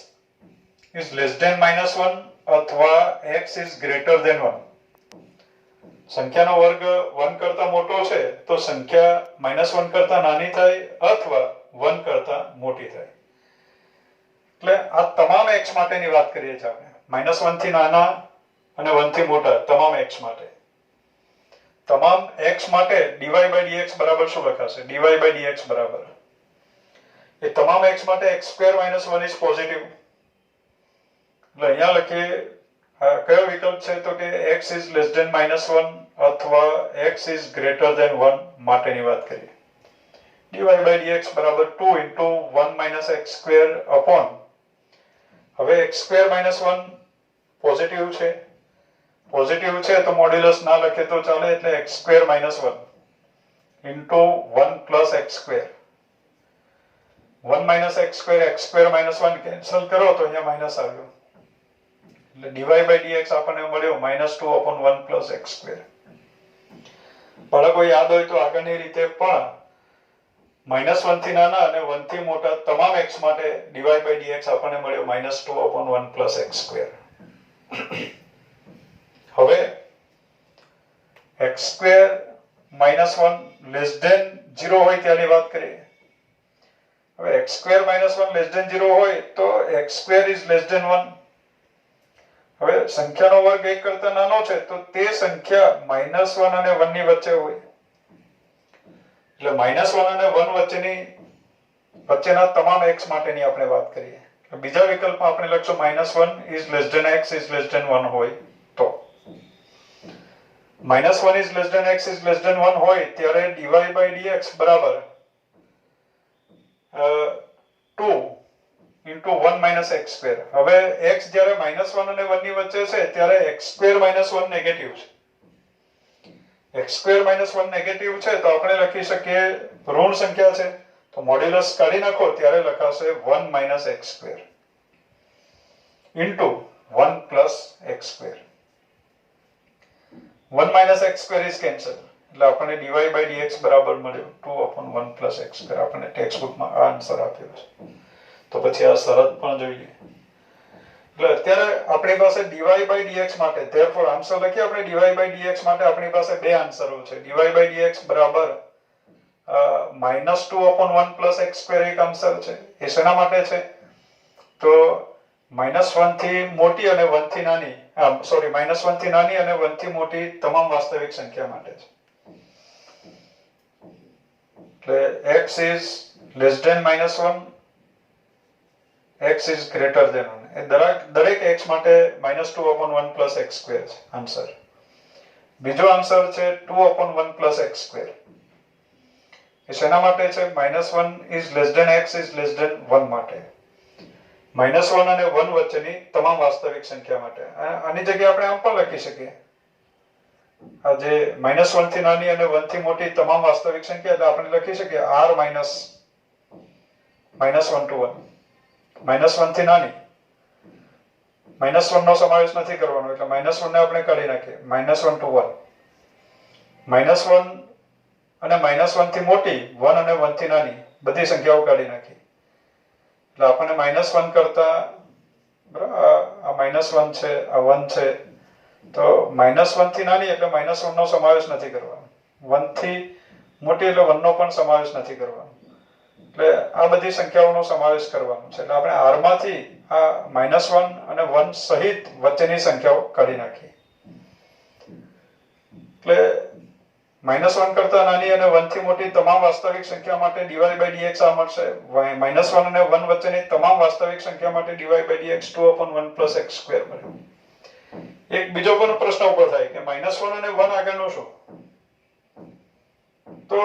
Speaker 1: is less than -1 અથવા x is greater than 1 સંખ્યાનો વર્ગ 1 કરતા મોટો છે તો સંખ્યા -1 કરતા નાની થાય અથવા 1 કરતા મોટી થાય એટલે આ તમામ x માટેની વાત કરીએ છીએ આપણે -1 થી નાના અને 1 થી મોટા તમામ x માટે તમામ x માટે dy by dx બરાબર શું લખાશે dy by dx બરાબર એ તમામ x માટે x square minus 1 is positive એટલે અહીંયા લખીએ કયો વિકલ્પ છે તો કે x is less than -1 અથવા x is greater than 1 માટેની વાત કરીએ dy by dx બરાબર 2 into 1 minus x square upon હવે x square minus 1 પોઝિટિવ છે તો મોડ્યુલસ ના લખે તો ચાલે એટલે x square minus 1 into 1 plus x square 1 minus x square minus 1 cancel કરો તો અહીંયા માઈનસ આવ્યો એટલે dy by dx આપણને મળ્યો -2 upon 1 plus x square બાળકો યાદ હોય તો આગળની રીતે પણ -1 થી નાના અને 1 થી મોટા તમામ x માટે dy by dx આપણને મળ્યો -2 upon 1 plus x square હવે x square minus 1 less than 0 હોય ત્યાંની વાત કરીએ હવે x square minus 1 less than 0 હોય તો x square is less than 1 હવે સંખ્યાનો વર્ગ 1 કરતા નાનો છે તો તે સંખ્યા -1 અને 1 ની વચ્ચે હોય એટલે -1 અને 1 વચ્ચેના તમામ x માટેની આપણે વાત કરીએ બીજા વિકલ્પમાં આપણે લખશું -1 is less than x is less than 1 હોય તો -1 is less than x is less than 1 હોય ત્યારે dy by dx બરાબર 2 into 1 minus x square હવે x જ્યારે -1 અને 1 ની વચ્ચે છે ત્યારે x square minus 1 નેગેટિવ છે x square minus 1 નેગેટિવ છે તો આપણે લખી શકીએ ઋણ સંખ્યા છે તો મોડ્યુલસ કાઢી નાખો ત્યારે લખાશે 1 minus x square into 1 plus x square 1 minus x square is cancelled એટલે આપણને dy by dx બરાબર મળ્યો 2 upon 1 plus x square આપણને ટેક્સ્ટ બુકમાં આ આન્સર આપ્યો છે તો પછી આ શરત પણ જોઈએ એટલે અત્યારે આપણી પાસે dy by dx માટે therefore આન્સર લખીએ આપણે dy by dx માટે આપણી પાસે બે આન્સરો છે dy by dx બરાબર -2 upon 1 plus x square એક આન્સર છે એ શેના માટે છે તો -1 થી મોટી અને 1 થી નાની -1 થી નાની અને 1 થી મોટી તમામ વાસ્તવિક સંખ્યા માટે છે એટલે x is less than -1 x is greater than 1 એ દરેક x માટે -2 upon 1 plus x square છે આન્સર બીજો આન્સર છે 2 upon 1 plus x square એ શેના માટે છે -1 is less than x is less than 1 માટે -1 અને 1 વચ્ચેની તમામ વાસ્તવિક સંખ્યા માટે આની જગ્યાએ આપણે આમ પણ લખી શકીએ આ જે -1 થી નાની અને 1 થી મોટી તમામ વાસ્તવિક સંખ્યા એટલે આપણે લખી શકીએ r માઇનસ -1 to 1. -1 થી નાની -1 નો સમાવેશ નથી કરવાનો એટલે -1 ને આપણે કાઢી નાખીએ. -1 to 1. -1 અને -1 થી મોટી 1 અને 1 થી નાની બધી સંખ્યાઓ કાઢી નાખી એટલે આપણને -1 કરતા બરાબર આ -1 છે આ 1 છે તો -1 થી નાની એટલે -1 નો સમાવેશ નથી કરવાનો. 1 થી મોટી એટલે 1 નો પણ સમાવેશ નથી કરવાનો. એટલે આ બધી સંખ્યાઓનો સમાવેશ કરવાનો છે એટલે આપણે r માંથી આ -1 અને 1 સહિત વચ્ચેની સંખ્યાઓ કાઢી નાખીએ. એટલે -1 કરતા નાની અને 1 થી મોટી તમામ વાસ્તવિક સંખ્યા માટે dy/dx આ મળશે. -1 અને 1 વચ્ચેની તમામ વાસ્તવિક સંખ્યા માટે dy/dx 2/1 + x² મળે. એક બીજો પણ પ્રશ્ન ઉભો થાય કે -1 અને 1 આગળનું શું? તો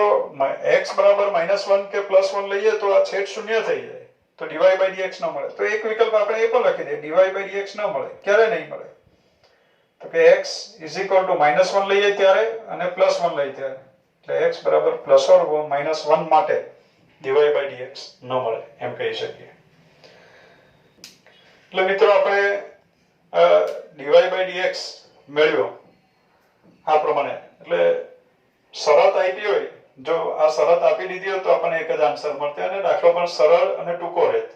Speaker 1: x બરાબર -1 કે +1 લઈએ તો આ છેદ શૂન્ય થઈ જાય તો dy/dx ન મળે. તો એક વિકલ્પ આપણે એ પણ લખી દઈએ dy/dx ન મળે. ક્યારે નહીં મળે? તો કે x -1 લઈએ ત્યારે અને +1 લઈએ ત્યારે એટલે x બરાબર +1 માટે dy/dx ન મળે એમ કહી શકીએ. એટલે મિત્રો આપણે dy/dx મેળવ્યો આ પ્રમાણે. એટલે શરત આપી હોય જો આ શરત આપી દીધી હોય તો આપણને એક જ આન્સર મળતે અને દાખલો પણ સરળ અને ટૂંકો રહેત.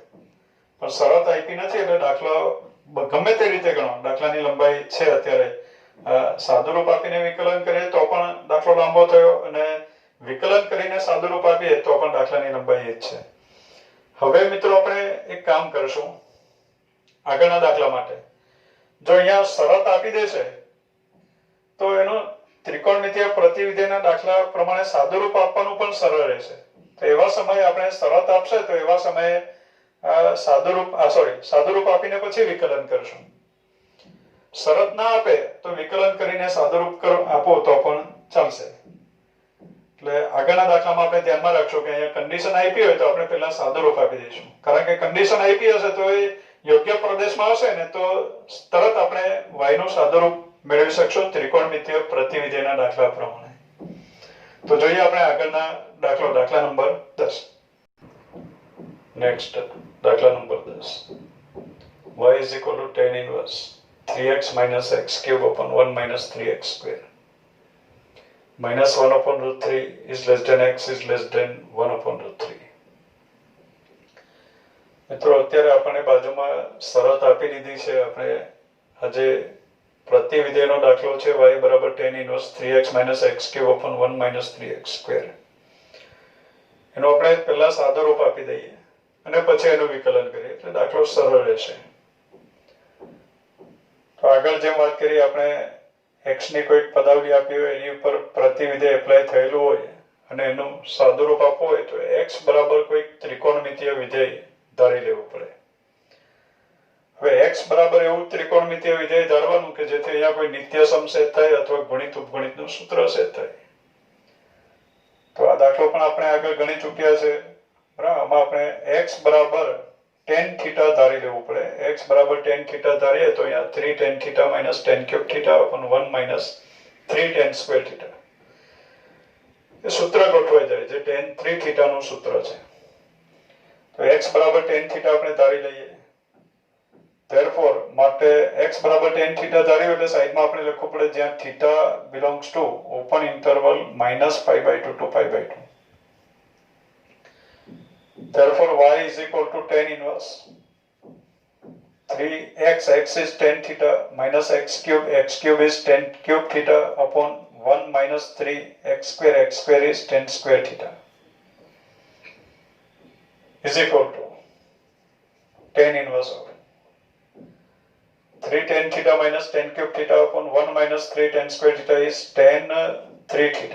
Speaker 1: પણ શરત આપી નથી એટલે દાખલો ગમે તે રીતે ગણો. દાખલાની લંબાઈ છે અત્યારે સાદુરૂપ આપીને વિકલન કરીએ તો પણ દાખલો લાંબો થયો અને વિકલન કરીને સાદુરૂપ આપીએ તો પણ દાખલાની લંબાઈ જ છે. હવે મિત્રો આપણે એક કામ કરશું આગળના દાખલા માટે. જો અહીંયા શરત આપી દેશે તો એનું ત્રિકોણમિતિય પ્રતિવિધેયના દાખલા પ્રમાણે સાદુરૂપ આપવાનું પણ સરળ રહેશે. તો એવા સમયે આપણે શરત આપશે તો એવા સમયે સાદુરૂપ આપીને પછી વિકલન કરશું. શરત ના આપે તો વિકલન કરીને સાદુરૂપ આપો તો પણ ચાલશે. એટલે આગળના દાખલામાં આપણે ધ્યાનમાં રાખશું કે અહીંયા કન્ડિશન આપી હોય તો આપણે પહેલા સાદુરૂપ આપી દઈશું. કારણ કે કન્ડિશન આપી હશે તો એ યોગ્ય પ્રદેશમાં હશે ને તો તરત આપણે y નું સાદુરૂપ મેળવી શકશો ત્રિકોણમિતિય પ્રતિવિધેયના દાખલા પ્રમાણે. તો જોઈએ આપણે આગળના દાખલા નંબર 10. નેક્સ્ટ દાખલા number 10. y = tan inverse 3x - x³ upon 1 - 3x². -1/√3 is less than x is less than 1/√3. મિત્રો અત્યારે આપણે બાજુમાં શરત આપી દીધી છે. આપણે આજે પ્રતિવિધેયનો દાખલો છે y બરાબર tan inverse 3x - x³ upon 1 - 3x². એનો આપણે પહેલા સાદુરૂપ આપી દઈએ અને પછી એનું વિકલન કરીએ એટલે દાખલો સરળ રહેશે. તો આગળ જેમ વાત કરી આપણે x ની કોઈક પદાવલી આપી હોય એની ઉપર પ્રતિવિધેય એપ્લાય થયેલું હોય અને એનું સાદુરૂપ આપવું હોય તો x બરાબર કોઈક ત્રિકોણમિતિય વિધેય ધારી લેવું પડે. હવે x બરાબર એવું ત્રિકોણમિતિય વિધેય ધારવાનું કે જેથી અહીંયા કોઈ નિત્યસમ સેટ થાય અથવા ગણિત ઉપગણિતનું સૂત્ર સેટ થાય. તો આ દાખલો પણ આપણે આગળ ગણી ચૂક્યા છે. બરાબર આમાં આપણે x બરાબર tan θ ધારી લેવું પડે. x બરાબર tan θ ધારીએ તો અહીંયા 3 tan θ - tan³ θ upon 1 - 3 tan²θ. એ સૂત્ર ગોઠવાઈ જાય જે tan 3θ નું સૂત્ર છે. તો x બરાબર tan θ આપણે ધારી લઈએ. therefore માટે x બરાબર tan θ ધાર્યું એટલે સાઈડમાં આપણે લખવું પડે જ્યાં θ belongs to open interval -π/2 to π/2. therefore y = tan inverse 3x is tan θ minus x³ is tan³ θ upon 1 - 3 x² is tan²θ is equal to tan inverse of 3 tan θ minus tan³ θ upon 1 - 3 tan²θ is tan 3θ.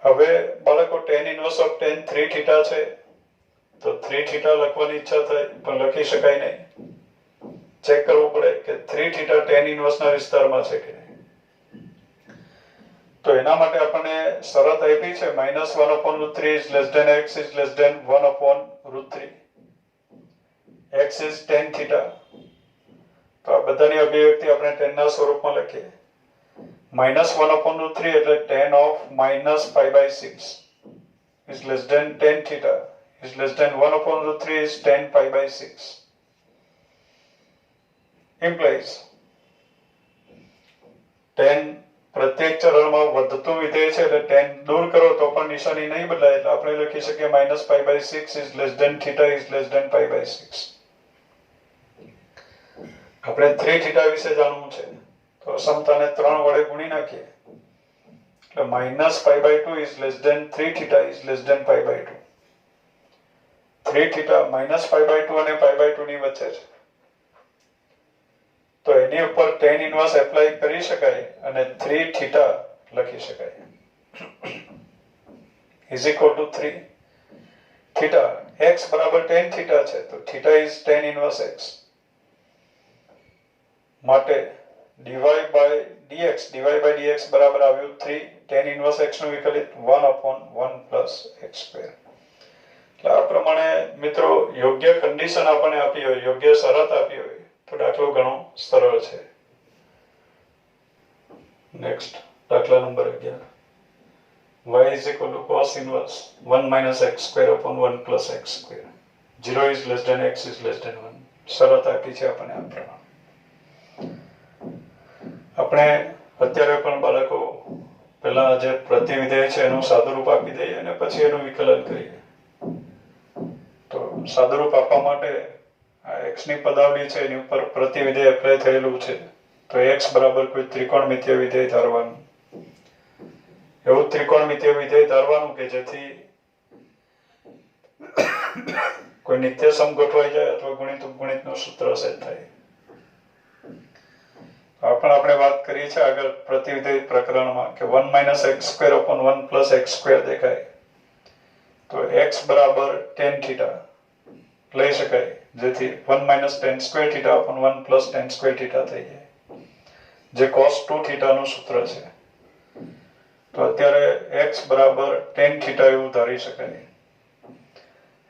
Speaker 1: હવે બાળકો tan inverse of tan 3θ છે તો 3θ લખવાની ઈચ્છા થાય પણ લખી શકાય નહીં. ચેક કરવું પડે કે 3θ tan inverse ના વિસ્તારમાં છે કે નહીં. તો એના માટે આપણને શરત આપી છે -1/√3 is less than x is less than 1/√3. x is tan θ. તો આ બધાની અભિવ્યક્તિ આપણે tan ના સ્વરૂપમાં લખીએ. -1/√3 એટલે tan of -π/6 is less than tan theta is less than 1/√3 is tan π/6 implies tan પ્રત્યેક ચરણમાં વધતું વિધેય છે એટલે tan દૂર કરો તો પણ નિશાની નહીં બદલાય એટલે આપણે લખી શકીએ -π/6 is less than theta is less than π/6 આપણે 3 theta વિશે જાણવું છે તો સમતાને 3 વડે ગુણી નાખીએ એટલે -π/2 is less than 3 theta is less than π/2 3 theta -π/2 અને π/2 ની વચ્ચે છે તો એની ઉપર tan ઇન્વર્સ એપ્લાય કરી શકાય અને 3 theta લખી શકાય is equal to 3 theta x બરાબર tan theta છે તો theta is tan inverse x માટે dy by dx બરાબર આવ્યું 3 tan inverse x નું વિકલિત 1/1 plus x square એટલે આ પ્રમાણે મિત્રો યોગ્ય કન્ડિશન આપણને આપી હોય યોગ્ય શરત આપી હોય તો દાખલો ઘણો સરળ છે નેક્સ્ટ દાખલા number 11 y is equal to cos inverse 1 minus x square upon 1 plus x square 0 is less than x is less than 1 શરત આપી છે આપણને આ પ્રમાણે આપણે અત્યારે પણ બાળકો પહેલા જે પ્રતિવિધેય છે એનું સાદુરૂપ આપી દઈએ અને પછી એનું વિકલન કરીએ તો સાદુરૂપ આપવા માટે આ x ની પદાવલી છે એની ઉપર પ્રતિવિધેય એપ્લાય થયેલું છે તો x બરાબર કોઈ ત્રિકોણમિતીય વિધેય ધારવાનું એવું ત્રિકોણમિતીય વિધેય ધારવાનું કે જેથી કોઈ નિત્ય સમ ગોઠવાઈ જાય અથવા ગુણિત ઉપગુણિતનું સૂત્ર સેટ થાય આપણે વાત કરી છે આગળ પ્રતિવિધેય પ્રકરણમાં કે 1 minus x square upon 1 plus x square દેખાય તો x બરાબર tan theta લઈ શકાય જેથી 1 minus tan square theta upon 1 plus tan square theta થઈ જાય જે cos 2 theta નું સૂત્ર છે તો અત્યારે x બરાબર tan theta એવું ધારી શકાય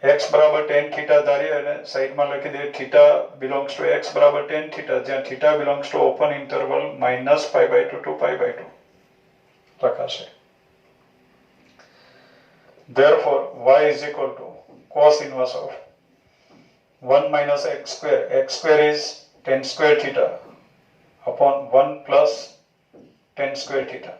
Speaker 1: x બરાબર tan theta ધારી અને સાઈડમાં લખી દે theta belongs to x બરાબર tan theta જ્યાં theta belongs to open interval -π/2 to π/2 લખાશે therefore y is equal to cos inverse of 1 minus x square is tan square theta upon 1 plus tan square theta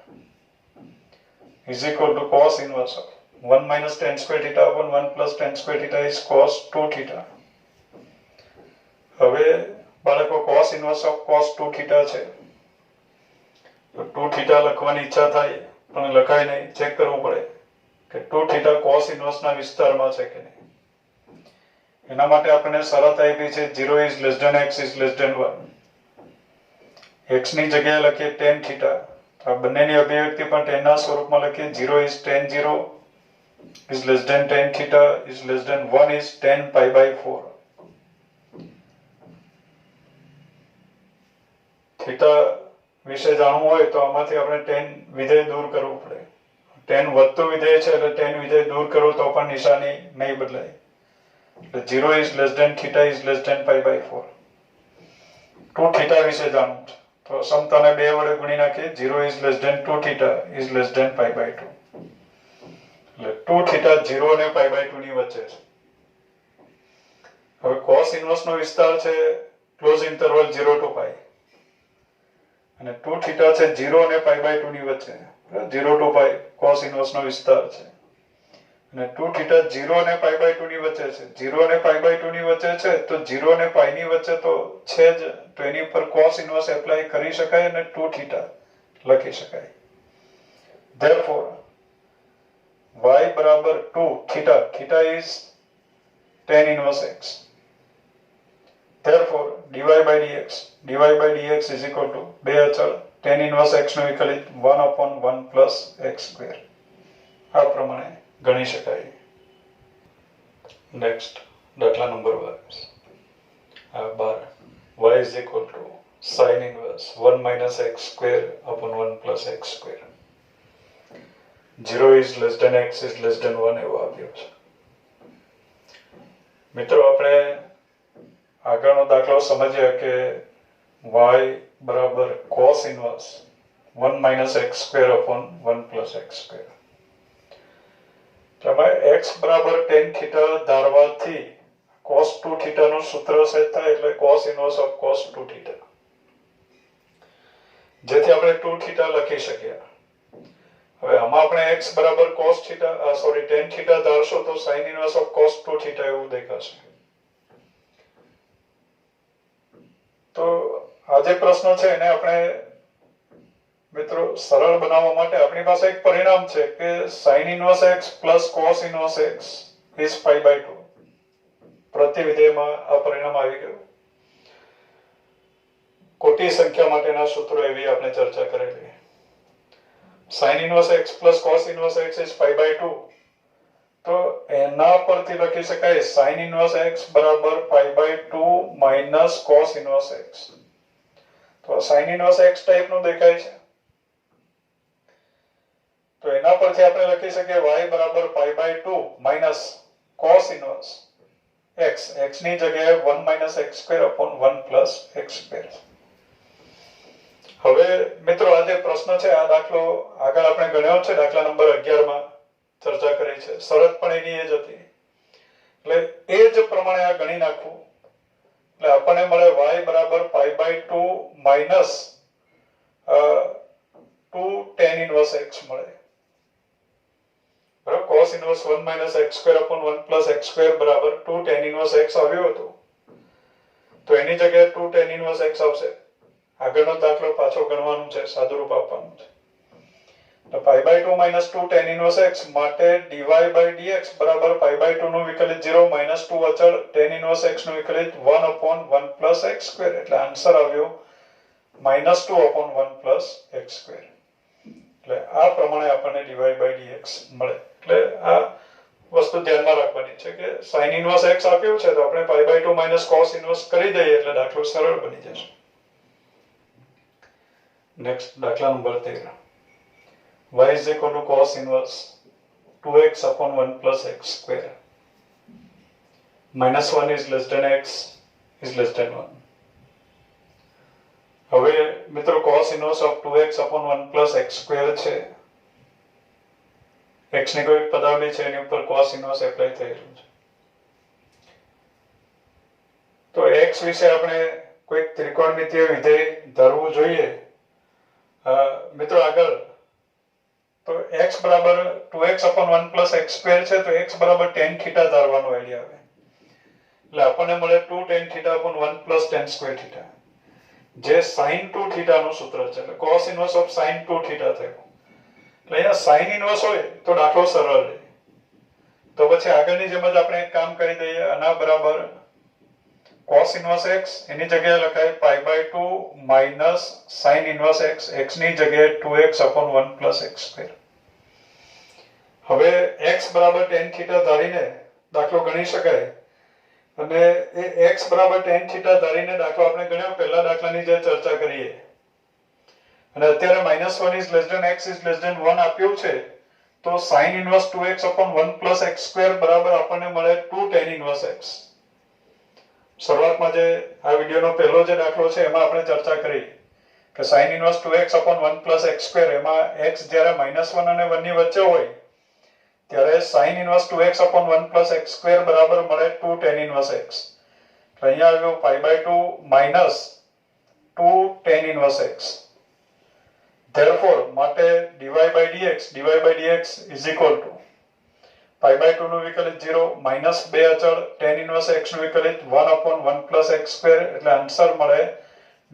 Speaker 1: is equal to cos inverse of 1 minus tan square theta upon 1 plus tan square theta is cos 2 theta. હવે બાળકો cos inverse of cos 2 theta છે તો 2 theta લખવાની ઈચ્છા થાય પણ લખાય નહીં ચેક કરવું પડે કે 2 theta cos inverse ના વિસ્તારમાં છે કે નહીં એના માટે આપણે શરત આપી છે 0 is less than x is less than 1 x ની જગ્યાએ લખીએ tan theta આ બંનેની અભિવ્યક્તિ પણ tan ના સ્વરૂપમાં લખીએ 0 is tan 0 is less than tan theta is less than 1 is tan π/4 theta વિશે જાણવું હોય તો આમાંથી આપણે tan વિધેય દૂર કરવું પડે tan વધતું વિધેય છે એટલે tan વિધેય દૂર કરો તો પણ નિશાની નહીં બદલાય એટલે 0 is less than theta is less than π/4 2 theta વિશે જાણવું છે તો સમતાને 2 વડે ગુણી નાખીએ 0 is less than 2 theta is less than π/2 2 theta 0 અને π/2 ની વચ્ચે છે હવે cos inverse નો વિસ્તાર છે ક્લોઝ ઇન્ટરવલ 0 to π અને 2 theta છે 0 અને π/2 ની વચ્ચે 0 to π cos inverse નો વિસ્તાર છે અને 2 theta 0 અને π/2 ની વચ્ચે છે 0 અને π/2 ની વચ્ચે છે તો 0 અને π ની વચ્ચે તો છે જ તો એની ઉપર cos inverse એપ્લાય કરી શકાય અને 2 theta લખી શકાય therefore y બરાબર 2 theta is tan inverse x therefore dy by dx is equal to બે અચળ tan inverse x નું વિકલિત 1/1 plus x square આ પ્રમાણે ગણી શકાય નેક્સ્ટ દાખલા number 12 y is equal to sin inverse 1 minus x square upon 1 plus x square 0 is less than x is less than 1 એવો આવ્યો છે મિત્રો આપણે આગળનો દાખલો સમજ્યા કે y બરાબર cos inverse 1 minus x square upon 1 plus x square. તેમાં x બરાબર tan theta ધારવાથી cos 2 theta નું સૂત્ર સેટ થાય એટલે cos inverse of cos 2 theta, જેથી આપણે 2 theta લખી શકીએ. હવે આમાં આપણે x બરાબર cos theta tan theta ધારશો તો sin inverse of cos 2 theta એવું દેખાશે. તો આ જે પ્રશ્ન છે એને આપણે મિત્રો સરળ બનાવવા માટે આપણી પાસે એક પરિણામ છે કે sin inverse x plus cos inverse x is pi by 2. પ્રતિવિધેયમાં આ પરિણામ આવી ગયું. કોટી સંખ્યા માટેના સૂત્રો એવી આપણે ચર્ચા કરેલી. sin inverse x plus cos inverse x is pi by 2. તો એના પરથી લખી શકાય sin inverse x બરાબર pi by 2 minus cos inverse x. તો sin inverse x ટાઈપ નું દેખાય છે. તો એના પરથી આપણે લખી શકીએ y બરાબર pi by 2 minus cos inverse x. x ની જગ્યાએ 1 minus x square upon 1 plus x square. હવે મિત્રો આ જે પ્રશ્ન છે આ દાખલો આગળ આપણે ગણ્યો છે, દાખલા નંબર 11 માં ચર્ચા કરી છે. શરત પણ એની એ જ હતી. એટલે એ જ પ્રમાણે આ ગણી નાખવું એટલે આપણને મળે y બરાબર pi by 2 minus 2 tan inverse x મળે. બરાબર, cos inverse 1 minus x square upon 1 plus x square બરાબર 2 tan inverse x આવ્યું હતું. તો એની જગ્યાએ 2 tan inverse x આવશે. આગળનો દાખલો પાછો ગણવાનું છે, સાદુરૂપ આપવાનું છે. તો pi by 2 minus 2 tan inverse x માટે dy by dx બરાબર pi by 2 નું વિકલિત 0 minus 2 અચળ tan inverse x નું વિકલિત 1 upon 1 plus x square. એટલે આન્સર આવ્યો minus 2 upon 1 plus x square. એટલે આ પ્રમાણે આપણને dy by dx મળે. એટલે આ વસ્તુ ધ્યાનમાં રાખવાની છે કે sin inverse x આપ્યું છે તો આપણે pi by 2 minus cos inverse કરી દઈએ એટલે દાખલો સરળ બની જશે. નેક્સ્ટ દાખલા number 13. y is equal to cos inverse 2x upon 1 plus x square. Minus 1 is less than x is less than 1. હવે મિત્રો cos inverse of 2x upon 1 plus x square છે. x ની કોઈ પદાવલી છે એની ઉપર cos inverse એપ્લાય થયેલું છે. તો x વિશે આપણે કોઈ ત્રિકોણમિતીય વિધેય ધારવું જોઈએ. મિત્રો આગળ તો x બરાબર 2x upon 1 plus x square છે તો x બરાબર tan theta ધારવાનો આઈડિયા આવે. એટલે આપણને મળે 2 tan theta upon 1 plus tan square theta, જે sin 2 theta નું સૂત્ર છે. એટલે cos inverse of sin 2 theta થયું. એટલે અહીંયા sin inverse હોય તો દાખલો સરળ રહે. તો પછી આગળની જેમ જ આપણે એક કામ કરી દઈએ. આના બરાબર cos inverse x એની જગ્યાએ લખાય pi by 2 minus sin inverse x, x ની જગ્યાએ 2x upon 1 plus x square. હવે x બરાબર tan theta ધારીને દાખલો ગણી શકાય. અને એ x બરાબર tan theta ધારીને દાખલો આપણે ગણ્યો પહેલા દાખલાની જે ચર્ચા કરીએ. અને અત્યારે -1 is less than x is less than 1 આપ્યું છે તો sin inverse 2x upon 1 plus x square બરાબર આપણને મળે 2 tan inverse x. શરૂઆતમાં જે આ વિડિયોનો પહેલો જે દાખલો છે એમાં આપણે ચર્ચા કરી કે sin inverse 2x upon 1 plus x square એમાં x જ્યારે -1 અને 1 ની વચ્ચે હોય ત્યારે sin inverse 2x upon 1 plus x square બરાબર મળે 2 tan inverse x. તો અહીંયા આવ્યો pi by 2 minus 2 tan inverse x. Therefore માટે dy by dx is equal to pi by 2 નું વિકલિત 0 minus 2 અચળ tan inverse x નું વિકલિત 1 upon 1 plus x square. એટલે આન્સર મળે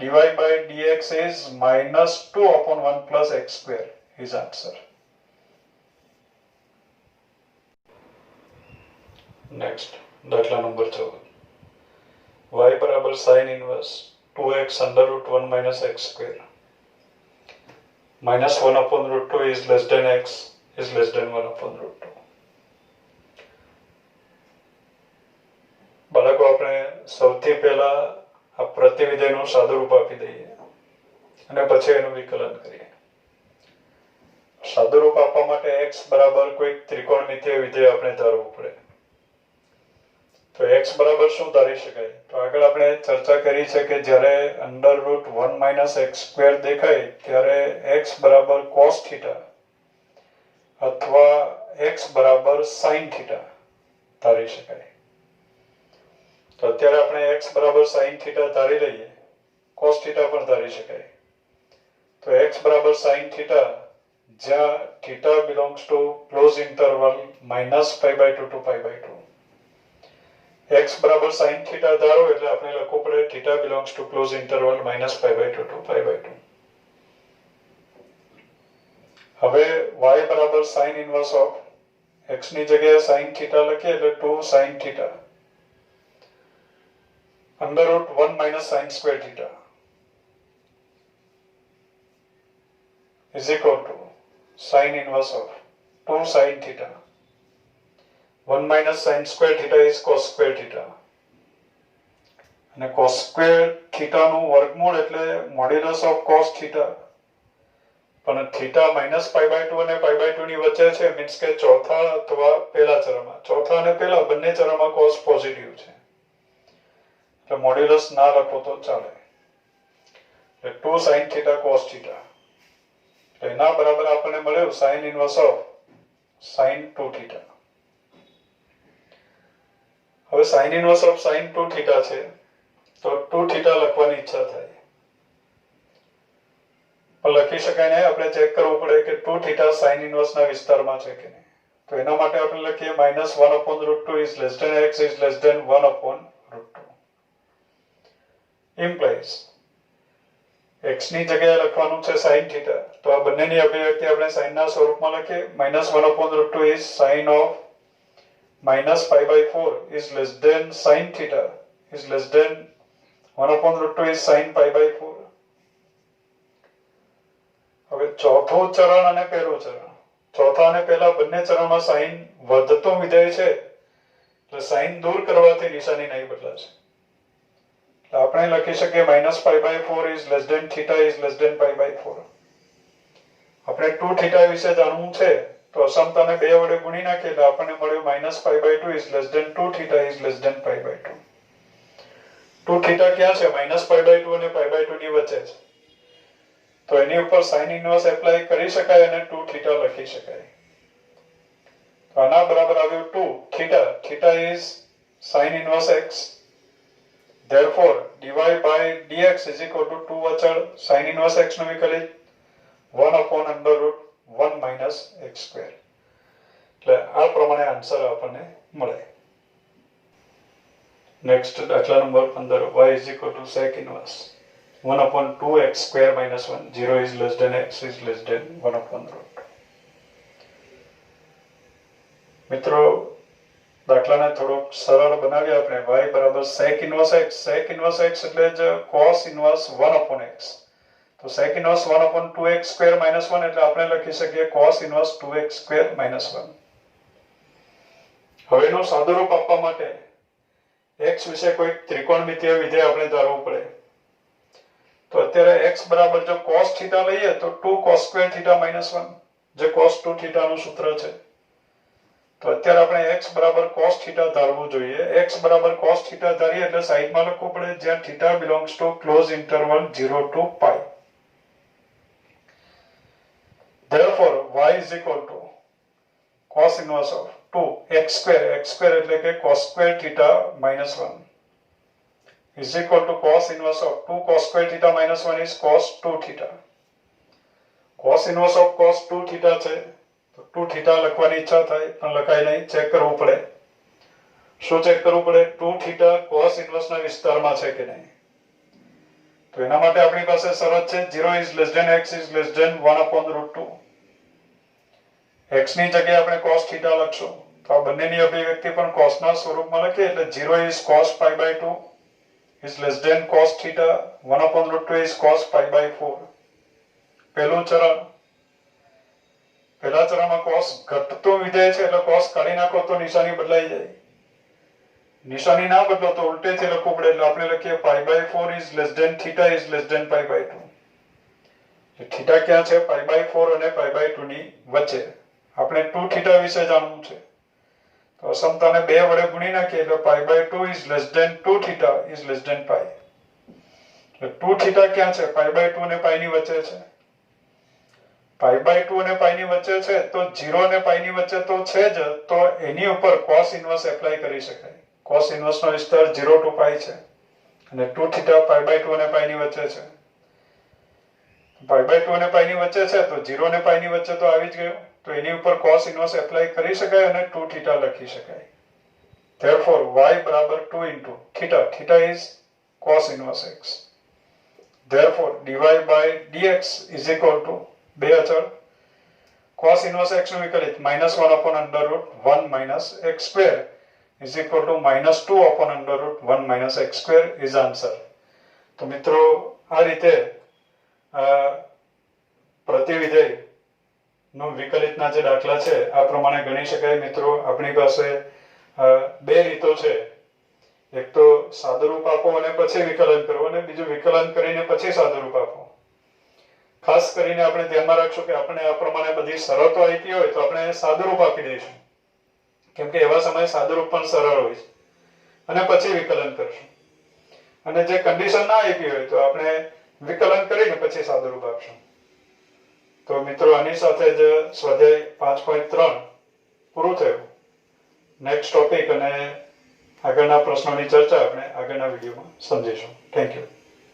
Speaker 1: dy by dx is minus 2 upon 1 plus x square is answer. Next દાખલા નંબર 14. y બરાબર sin inverse 2x under root 1 minus x square. Minus 1 upon root 2 is less than x is less than 1 upon root 2. બાળકો આપણે સૌથી પહેલા આ પ્રતિવિધેયનું સાદુરૂપ આપી દઈએ અને પછી એનું વિકલન કરીએ. સાદુરૂપ આપવા માટે x બરાબર કોઈ ત્રિકોણમિતીય વિધેય આપણે ધારવું પડે. તો x બરાબર શું ધારી શકાય? તો આગળ આપણે ચર્ચા કરી છે કે જ્યારે √1 - x² દેખાય ત્યારે x બરાબર cos θ અથવા x બરાબર sin θ ધારી શકાય. તો અત્યારે આપણે x બરાબર sin θ ધારી લઈએ, cos θ પણ ધારી શકાય. તો x બરાબર sin θ જ્યાં θ belongs to close interval -π/2 to π/2. x બરાબર sin θ ધારો એટલે આપણે લખવું પડે θ belongs to close interval -π/2 to π/2. હવે y બરાબર sin inverse of x ની જગ્યાએ sin θ લખીએ એટલે 2 sin θ √1 - sin² θ is equal to sin inverse of 2 sin θ. 1 - sin² θ is cos² θ. અને cos² θ નું વર્ગમૂળ એટલે મોડ્યુલસ ઓફ cos θ. પણ θ -π/2 અને π/2 ની વચ્ચે છે, મીન્સ કે ચોથા અથવા પહેલા ચરણમાં. ચોથા અને પહેલા બંને ચરણમાં cos પોઝિટિવ છે, એટલે મોડ્યુલસ ના લખો તો ચાલે. એટલે 2 sin θ cos θ. એના બરાબર આપણને મળ્યું sin inverse of sin 2θ. હવે sin inverse of sin 2θ છે તો 2θ લખવાની ઈચ્છા થાય, પણ લખી શકાય નહીં. આપણે ચેક કરવું પડે કે 2θ sin inverse ના વિસ્તારમાં છે કે નહીં. તો એના માટે આપણે લખીએ -1/√2 is less than x is less than 1/√2. implies x ની જગ્યાએ લખવાનું છે sin θ. તો આ બંનેની અભિવ્યક્તિ આપણે sin ના સ્વરૂપમાં લખીએ. -1/√2 is sin of -π/4 is less than sin θ is less than 1/√2 is sin π/4. હવે ચોથું ચરણ અને પહેલું ચરણ, ચોથા અને પહેલા બંને ચરણમાં sin વધતો વિધેય છે, એટલે sin દૂર કરવાથી નિશાની નહીં બદલાશે. એટલે આપણે લખી શકીએ -π/4 is less than θ is less than π/4. આપણે 2θ વિશે જાણવું છે તો અસમતાને 2 વડે ગુણી નાખીએ એટલે આપણને મળ્યું -π/2 is less than 2θ is less than π/2. 2θ ક્યાં છે? -π/2 અને π/2 ની વચ્ચે છે, તો એની ઉપર sin ઇન્વર્સ એપ્લાય કરી શકાય અને 2θ લખી શકાય. તો આના બરાબર આવ્યું 2θ. θ is sin inverse x. therefore dy by dx is equal to 2 અચળ sin inverse x નું વિકલિત 1/√1 - x². એટલે આ પ્રમાણે આન્સર આપણને મળે. નેક્સ્ટ દાખલા number 15. y is equal to sec inverse 1/2x² - 1. 0 is less than x is less than 1/√2. મિત્રો દાખલાને થોડોક સરળ બનાવીએ આપણે. y બરાબર sec inverse x. sec inverse x એટલે જ cos inverse 1/x. તો sec inverse 1/2x² - 1 એટલે આપણે લખી શકીએ cos inverse 2x² - 1. હવે એનું સાદુરૂપ આપવા માટે x વિશે કોઈ ત્રિકોણમિતીય વિધેય આપણે ધારવું પડે. તો અત્યારે x બરાબર જો cos θ લઈએ તો 2 cos² θ - 1 જે cos 2θ નું સૂત્ર છે. તો અત્યારે આપણે x બરાબર cos θ ધારવું જોઈએ. x બરાબર cos θ ધારીએ એટલે સાઈડમાં લખવું પડે જ્યાં θ belongs to close interval 0 to π. therefore y is equal to cos inverse of 2x². x² એટલે કે cos² θ - 1 is equal to cos inverse of 2 cos² θ - 1 is cos 2θ. cos inverse of cos 2θ છે તો 2θ લખવાની ઈચ્છા થાય પણ લખાય નહીં. ચેક કરવું પડે. શું ચેક કરવું પડે? 2θ cos inverse ના વિસ્તારમાં છે કે નહીં. તો એના માટે આપણી પાસે શરત છે 0 is less than x is less than 1/√2. x ની જગ્યાએ આપણે cos θ લખશું તો આ બંનેની અભિવ્યક્તિ પણ cos ના સ્વરૂપમાં લખીએ એટલે 0 is cos π/2 is less than cos θ. 1/√2 is cos π/4. પહેલું ચરણ, પહેલા ચરણમાં cos ઘટતો વિધેય છે એટલે cos કાઢી નાખો તો નિશાની બદલાઈ જાય. નિશાની ના બદલો તો ઉલટેથી લખવું પડે એટલે આપણે લખીએ π/4 is less than θ is less than π/2. θ ક્યાં છે? π/4 અને π/2 ની વચ્ચે. આપણે 2θ વિશે જાણવું છે તો તો અસમતાને 2 વડે ગુણી નાખીએ એટલે π/2 is less than 2 theta is less than π. એટલે 2 થીટા ક્યાં છે? π/2 અને π ની વચ્ચે છે. π/2 અને π ની વચ્ચે છે તો 0 અને π ની વચ્ચે તો છે જ, તો એની ઉપર cos ઇન્વર્સ એપ્લાય કરી શકાય. cos ઇન્વર્સ નો વિસ્તાર 0 to π છે અને 2 થીટા π/2 અને π ની વચ્ચે છે. π/2 અને π ની વચ્ચે છે તો 0 અને π ની વચ્ચે તો આવી જ ગયો, તો એની ઉપર cos ઇન્વર્સ એપ્લાય કરી શકાય અને 2 થીટા લખી શકાય. therefore y બરાબર 2 into theta. theta is cos inverse x. therefore dy by dx is equal to 2 અચળ cos inverse x નું વિકલિત -1 upon under root 1 minus x square is equal to -2 upon under root 1 minus x square is answer. તો મિત્રો આ રીતે પ્રતિવિધેય નું વિકલિતના જે દાખલા છે આ પ્રમાણે ગણી શકાય. મિત્રો આપણી પાસે બે રીતો છે. એક તો સાદુરૂપ આપો અને પછી વિકલન કરો, અને બીજું વિકલન કરીને પછી સાદુરૂપ આપો. ખાસ કરીને આપણે ધ્યાનમાં રાખશું કે આપણે આ પ્રમાણે બધી શરતો આપી હોય તો આપણે સાદુરૂપ આપી દઈશું, કેમ કે એવા સમયે સાદુરૂપ પણ સરળ હોય છે, અને પછી વિકલન કરશું. અને જે કન્ડિશન ના આપી હોય તો આપણે વિકલન કરીને પછી સાદુરૂપ આપશું. તો મિત્રો આની સાથે જ સ્વાધ્યાય 5.3 પૂરું થયું. નેક્સ્ટ ટોપિક અને આગળના પ્રશ્નોની ચર્ચા આપણે આગળના વિડીયોમાં સમજીશું. Thank you.